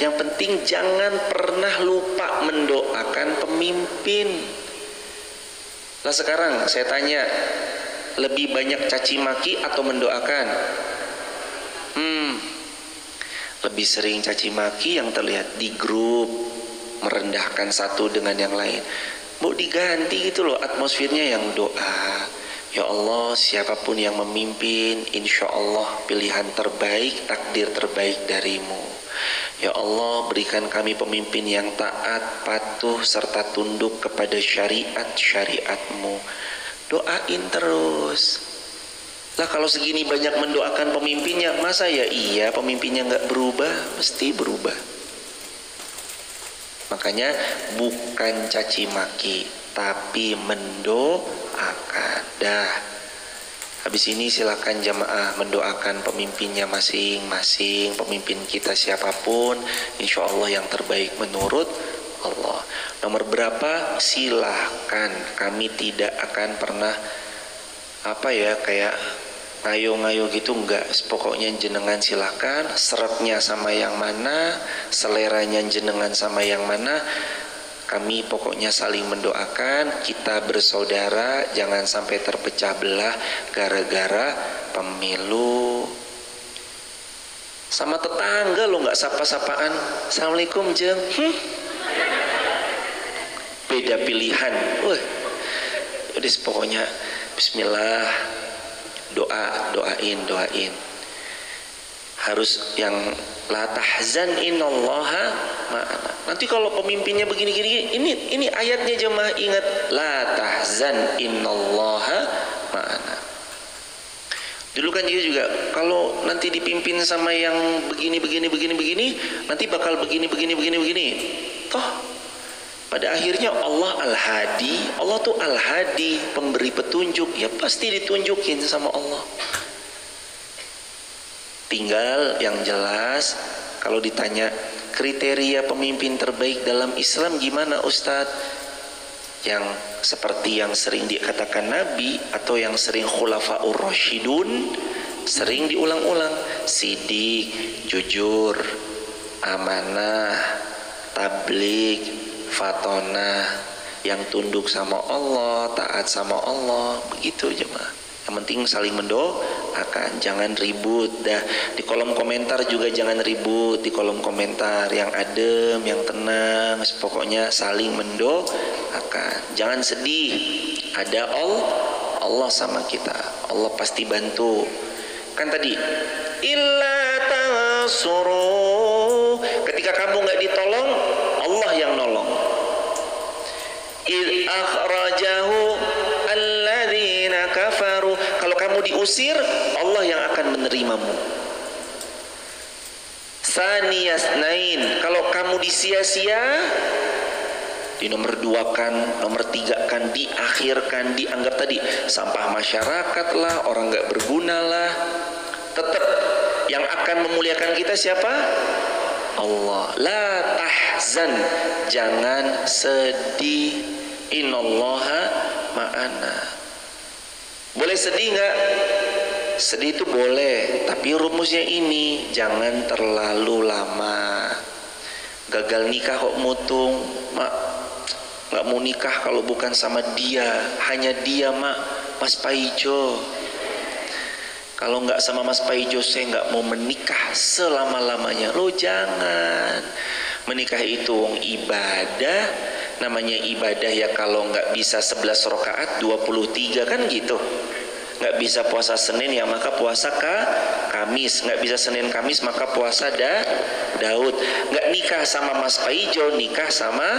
Yang penting jangan pernah lupa mendoakan pemimpin. Lah sekarang saya tanya, lebih banyak caci maki atau mendoakan? Lebih sering caci maki yang terlihat di grup, merendahkan satu dengan yang lain. Mau diganti gitu loh atmosfernya, yang doa. Ya Allah, siapapun yang memimpin, insya Allah pilihan terbaik, takdir terbaik darimu. Ya Allah, berikan kami pemimpin yang taat, patuh, serta tunduk kepada syariat-syariatmu. Doain terus. Lah kalau segini banyak mendoakan pemimpinnya, masa ya iya pemimpinnya nggak berubah? Mesti berubah. Makanya bukan caci maki, tapi mendoakan. Dah. Habis ini silakan jamaah mendoakan pemimpinnya masing-masing. Pemimpin kita siapapun, insya Allah yang terbaik menurut Allah. Nomor berapa? Silahkan. Kami tidak akan pernah kayak ngayo-ngayo gitu, enggak. Pokoknya jenengan silahkan, seretnya sama yang mana, seleranya jenengan sama yang mana. kami pokoknya saling mendoakan, kita bersaudara, jangan sampai terpecah belah gara-gara pemilu. Sama tetangga lo nggak sapa-sapaan, assalamualaikum jeng, beda pilihan. Udah pokoknya bismillah, doain. Harus yang la tahzan innallaha ma'ana. Nanti kalau pemimpinnya begini, ini ayatnya jemaah ingat, la tahzan innallaha ma'ana. Dulu kan dia juga kalau nanti dipimpin sama yang begini, nanti bakal begini. Toh pada akhirnya Allah Al-Hadi, Allah tuh Al-Hadi, pemberi petunjuk, ya pasti ditunjukin sama Allah. Tinggal yang jelas kalau ditanya kriteria pemimpin terbaik dalam Islam gimana Ustadz? Yang seperti yang sering dikatakan Nabi atau yang sering Khulafaur Rasyidun, sering diulang-ulang, sidik, jujur, amanah, tabligh, fatonah, yang tunduk sama Allah, taat sama Allah, begitu jemaah. Yang penting saling mendoakan, jangan ribut dah. Di kolom komentar juga jangan ribut, di kolom komentar yang adem, yang tenang, pokoknya saling mendoakan. Jangan sedih, ada Allah sama kita, Allah pasti bantu. Kan tadi illa tansuru, ketika kamu nggak ditolong, Allah yang nolong. Id akhrajahu alladzina kafaru, kalau kamu diusir, Allah yang akan menerimamu. Saniyasnain, kalau kamu disia-sia, di nomor 2 kan, nomor 3 kan, diakhirkan, dianggap tadi sampah masyarakat lah, orang nggak berguna lah, tetap yang akan memuliakan kita siapa? Allah. La tahzan, jangan sedih, innallaha ma'ana. Boleh sedih nggak? Sedih itu boleh, tapi rumusnya ini, jangan terlalu lama. Gagal nikah kok mutung, mak nggak mau nikah kalau bukan sama dia, hanya dia mak, Mas Paijo. Kalau nggak sama Mas Paijo saya nggak mau menikah selama-lamanya. Lo jangan. Menikah itu ibadah, namanya ibadah ya, kalau nggak bisa 11 rakaat 23 kan gitu. Nggak bisa puasa Senin ya maka puasa Kamis, nggak bisa Senin Kamis maka puasa Daud. Nggak nikah sama Mas Paijo, nikah sama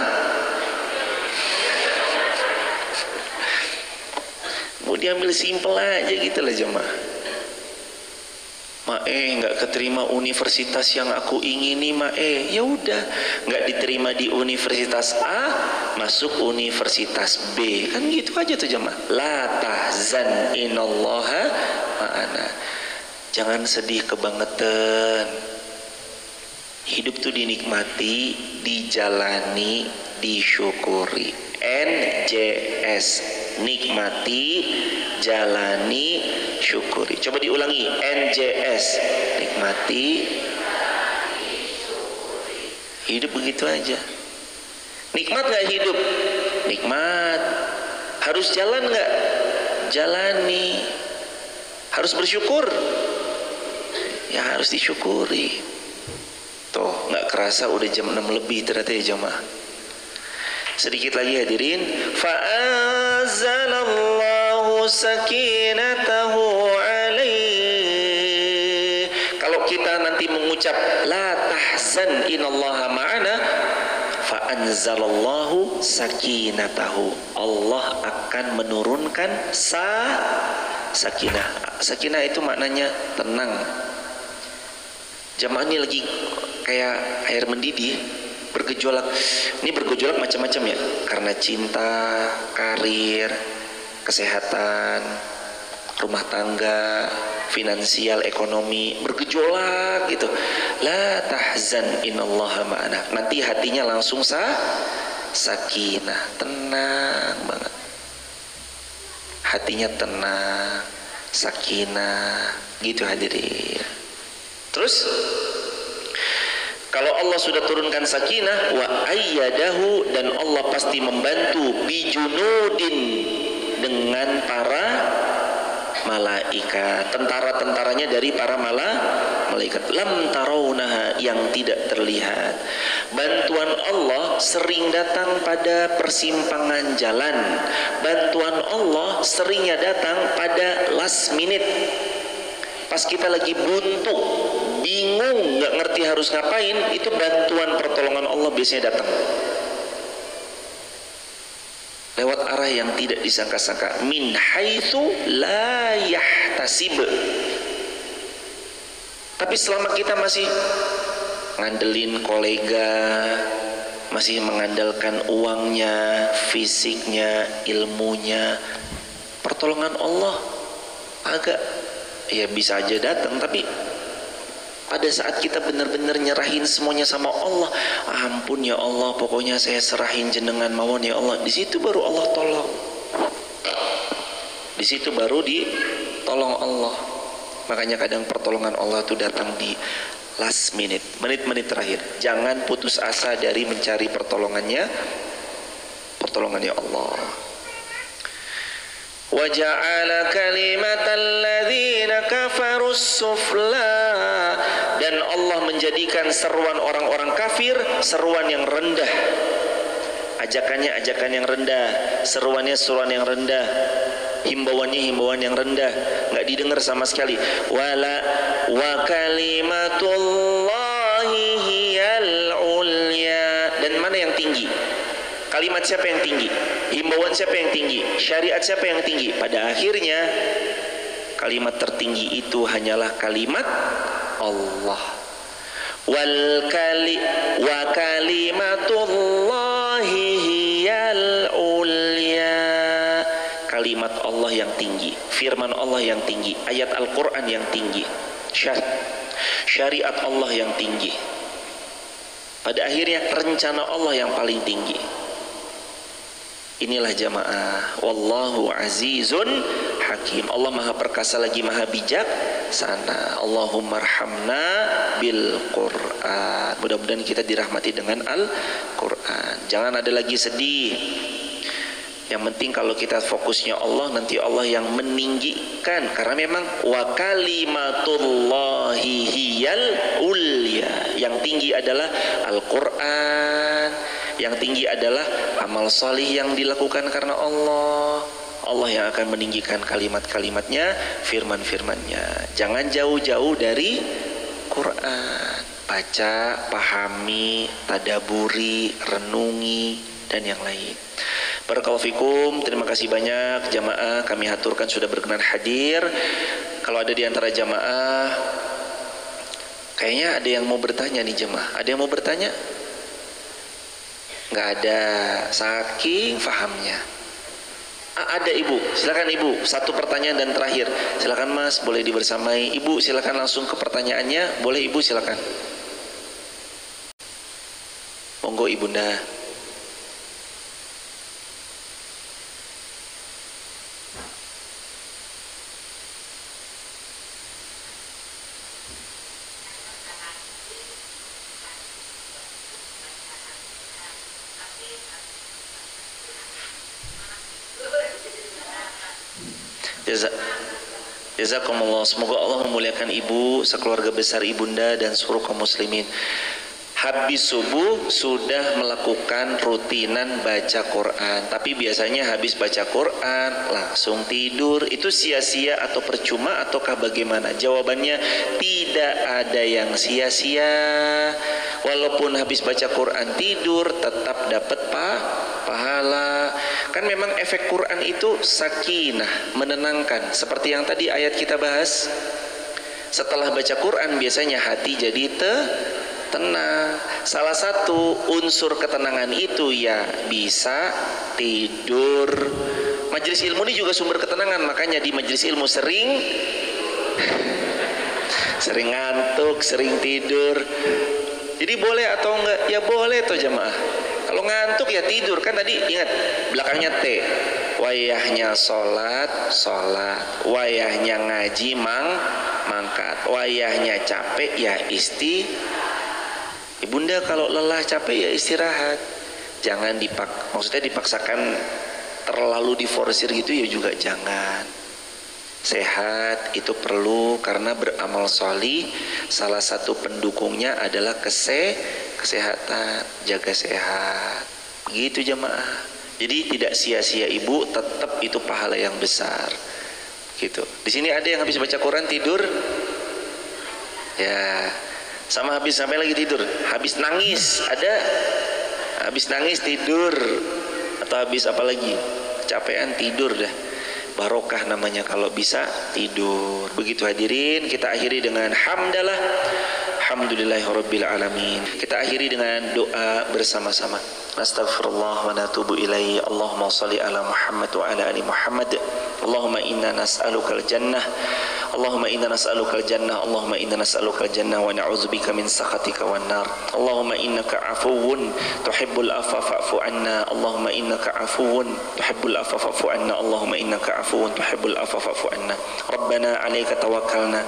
mau diambil simpel aja gitu lah jemaah. Nggak keterima universitas yang aku ingini ya udah, nggak diterima di universitas A, masuk universitas B, kan gitu aja tuh jemaah. La tahzan innallaha ma'ana. Jangan sedih kebangetan. Hidup tuh dinikmati, dijalani, disyukuri. NJS, nikmati, jalani, syukuri. Coba diulangi, NJS, nikmati, hidup begitu aja. Nikmat nggak hidup? Nikmat. Harus jalan nggak? Jalani. Harus bersyukur? Ya harus disyukuri. Tuh nggak kerasa udah jam 6 lebih ternyata ya jemaah. Sedikit lagi hadirin. Fa'anzalallahu sakinatahu alaih. Kalau kita nanti mengucap la tahzan innallaha ma'ana, fa'anzalallahu sakinatahu, Allah akan menurunkan sakinah. Sakinah itu maknanya tenang. Jamaah ini lagi kayak air mendidih, bergejolak. Ini bergejolak macam-macam ya, karena cinta, karir, kesehatan, rumah tangga, finansial, ekonomi, bergejolak gitu. La tahzan innallaha ma'ana. Nanti hatinya langsung sakinah, tenang banget. Hatinya tenang, sakinah, gitu hadirin. Terus Kalau Allah sudah turunkan sakinah, wa ayyadahu, dan Allah pasti membantu bijunudin, dengan para malaikat, tentara-tentaranya dari para malaikat. Lam tarawnaha, yang tidak terlihat. Bantuan Allah sering datang pada persimpangan jalan. Bantuan Allah seringnya datang pada last minute. Pas kita lagi buntu, bingung, nggak ngerti harus ngapain, itu bantuan pertolongan Allah biasanya datang lewat arah yang tidak disangka-sangka, min haitsu la yahtasib. Tapi selama kita masih ngandelin kolega, masih mengandalkan uangnya, fisiknya, ilmunya, pertolongan Allah agak ya bisa aja datang. Tapi pada saat kita benar-benar nyerahin semuanya sama Allah, ampun ya Allah, pokoknya saya serahin jenengan mawon ya Allah, di situ baru Allah tolong. Di situ baru ditolong Allah. Makanya kadang pertolongan Allah itu datang di last minute, menit-menit terakhir. Jangan putus asa dari mencari pertolongannya Allah. Wa ja'ala kalimatal ladzina kafarus sufla, dan Allah menjadikan seruan orang-orang kafir seruan yang rendah. Ajakannya ajakan yang rendah, seruannya seruan yang rendah, himbauannya himbauan yang rendah, nggak didengar sama sekali. Wa kalimatullahi hiyal ulya, dan mana yang tinggi? Kalimat siapa yang tinggi? Himbauan siapa yang tinggi? Syariat siapa yang tinggi? Pada akhirnya kalimat tertinggi itu hanyalah kalimat Allah. Wa kalimatullahi hiyal ulya, kalimat Allah yang tinggi, firman Allah yang tinggi, ayat Al-Quran yang tinggi, syariat Allah yang tinggi. Pada akhirnya rencana Allah yang paling tinggi. Inilah jamaah, wallahu azizun hakim. Allah maha perkasa lagi maha bijak sana. Allahumma arhamna bil Quran. Mudah-mudahan kita dirahmati dengan Al-Quran. Jangan ada lagi sedih. Yang penting kalau kita fokusnya Allah, nanti Allah yang meninggikan. Karena memang wa kalimatullahi hiyal ulya, yang tinggi adalah Al-Quran. Yang tinggi adalah amal salih yang dilakukan karena Allah. Allah yang akan meninggikan kalimat-kalimatnya, firman-firmannya. Jangan jauh-jauh dari Quran. Baca, pahami, tadaburi, renungi, dan yang lain. Barakallahu fikum. Terima kasih banyak jamaah, kami haturkan sudah berkenan hadir. Kalau ada di antara jamaah, kayaknya ada yang mau bertanya nih jamaah. Ada yang mau bertanya? Nggak ada, saking fahamnya. Ada ibu, silakan ibu. Satu pertanyaan dan terakhir. Silakan mas, boleh dibersamai. Ibu silakan langsung ke pertanyaannya. Boleh ibu silakan. Monggo ibunda. Jazakumullah. Semoga Allah memuliakan ibu, sekeluarga besar ibunda, dan seluruh kaum muslimin. Habis subuh sudah melakukan rutinan baca Quran, tapi biasanya habis baca Quran langsung tidur. Itu sia-sia atau percuma ataukah bagaimana? Jawabannya tidak ada yang sia-sia. Walaupun habis baca Quran tidur tetap dapat pahala. Kan memang efek Quran itu sakinah, menenangkan. Seperti yang tadi ayat kita bahas. Setelah baca Quran biasanya hati jadi tenang. Salah satu unsur ketenangan itu ya bisa tidur. Majelis ilmu ini juga sumber ketenangan. Makanya di majelis ilmu sering ngantuk, sering tidur. Jadi boleh atau enggak? Ya boleh toh jamaah. Kalau ngantuk ya tidur. Kan tadi ingat belakangnya T. Wayahnya sholat, wayahnya ngaji, mangkat, wayahnya capek ya Ibunda kalau lelah capek ya istirahat. Jangan maksudnya dipaksakan terlalu diforsir gitu ya juga jangan. Sehat itu perlu karena beramal sholih salah satu pendukungnya adalah kesehatan, jaga sehat. Begitu jamaah. Jadi tidak sia-sia ibu, tetap itu pahala yang besar. Gitu. Di sini ada yang habis baca Quran tidur. Ya. Sama habis sampai lagi tidur. Habis nangis ada. Habis nangis tidur. Atau habis apa lagi? Kecapean tidur dah. Barokah namanya kalau bisa tidur. Begitu hadirin, kita akhiri dengan hamdalah. Alhamdulillahirabbil alamin. Kita akhiri dengan doa bersama-sama. Astaghfirullah wa natubu ilaihi. Allahumma shalli ala Muhammad wa ala ali Muhammad. Allahumma inna nas'alukal jannah. Allahumma inna nas'alukal jannah. Allahumma inna nas'alukal jannah wa na'udzubika min sakhatika wan nar. Allahumma innaka afuwun tuhibbul afwa fa'fu anna. Allahumma innaka afuwun tuhibbul afwa fa'fu anna. Allahumma innaka afuwun tuhibbul afwa fa'fu anna. Rabbana 'alaika tawakkalna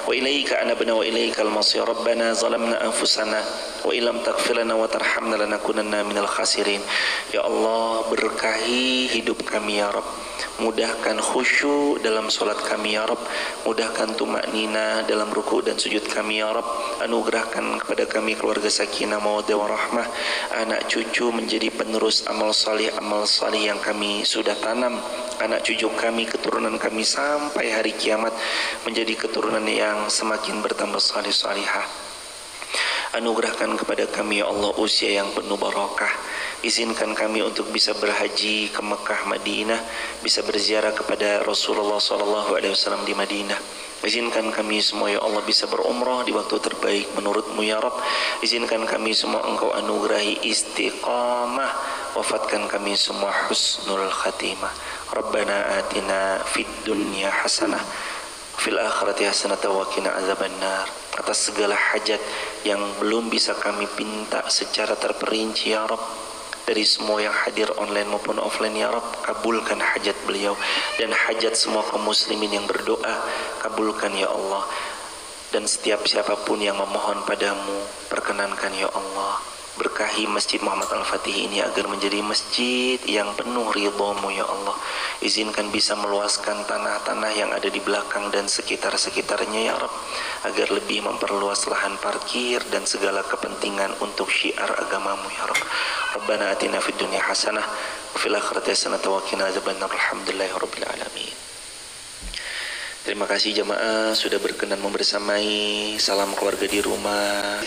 wa ilaika anabna wa ilaikal masir. Rabbana zalamna anfusana wa illam taghfir lana wa tarhamna lanakunanna minal khasirin. Ya Allah, berkahi hidup kami ya Rabb. Mudahkan khusyuk dalam solat kami ya Rabb. Mudahkan tumaknina dalam ruku dan sujud kami ya Rabb. Anugerahkan kepada kami keluarga sakinah mawaddah warahmah, anak cucu menjadi penerus amal salih yang kami sudah tanam. Anak cucu kami, keturunan kami sampai hari kiamat menjadi keturunan yang semakin bertambah salih salihah. Anugerahkan kepada kami ya Allah usia yang penuh barakah. Izinkan kami untuk bisa berhaji ke Mekah, Madinah, bisa berziarah kepada Rasulullah SAW di Madinah. Izinkan kami semua ya Allah bisa berumrah di waktu terbaik menurut-Mu ya Rabb. Izinkan kami semua Engkau anugerahi istiqamah. Wafatkan kami semua husnul khatimah. Rabbana atina fid dunya hasanah fil akhirati hasanah wa qina azabannar. Atas segala hajat yang belum bisa kami pinta secara terperinci ya Rabb, dari semua yang hadir online maupun offline ya Rabb, kabulkan hajat beliau dan hajat semua kaum muslimin yang berdoa, kabulkan ya Allah. Dan setiap siapapun yang memohon padamu, perkenankan ya Allah, berkahi Masjid Muhammad Al-Fatih ini agar menjadi masjid yang penuh ridha-Mu ya Allah. Izinkan bisa meluaskan tanah-tanah yang ada di belakang dan sekitar-sekitarnya ya Rabb, agar lebih memperluas lahan parkir dan segala kepentingan untuk syiar agama-Mu ya Rabb. Rabbana atina fid dunya hasanah wa fil akhirati hasanah wa qina adzabannar. Alhamdulillahirabbil alamin. Terima kasih jamaah sudah berkenan membersamai. Salam keluarga di rumah.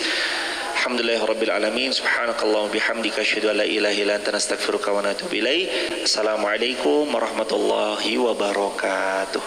Alhamdulillahirabbil alamin. Subhanakallahumma bihamdika asyhadu an la ilaha illa anta astaghfiruka wa atubu ilaik. Assalamualaikum warahmatullahi wabarakatuh.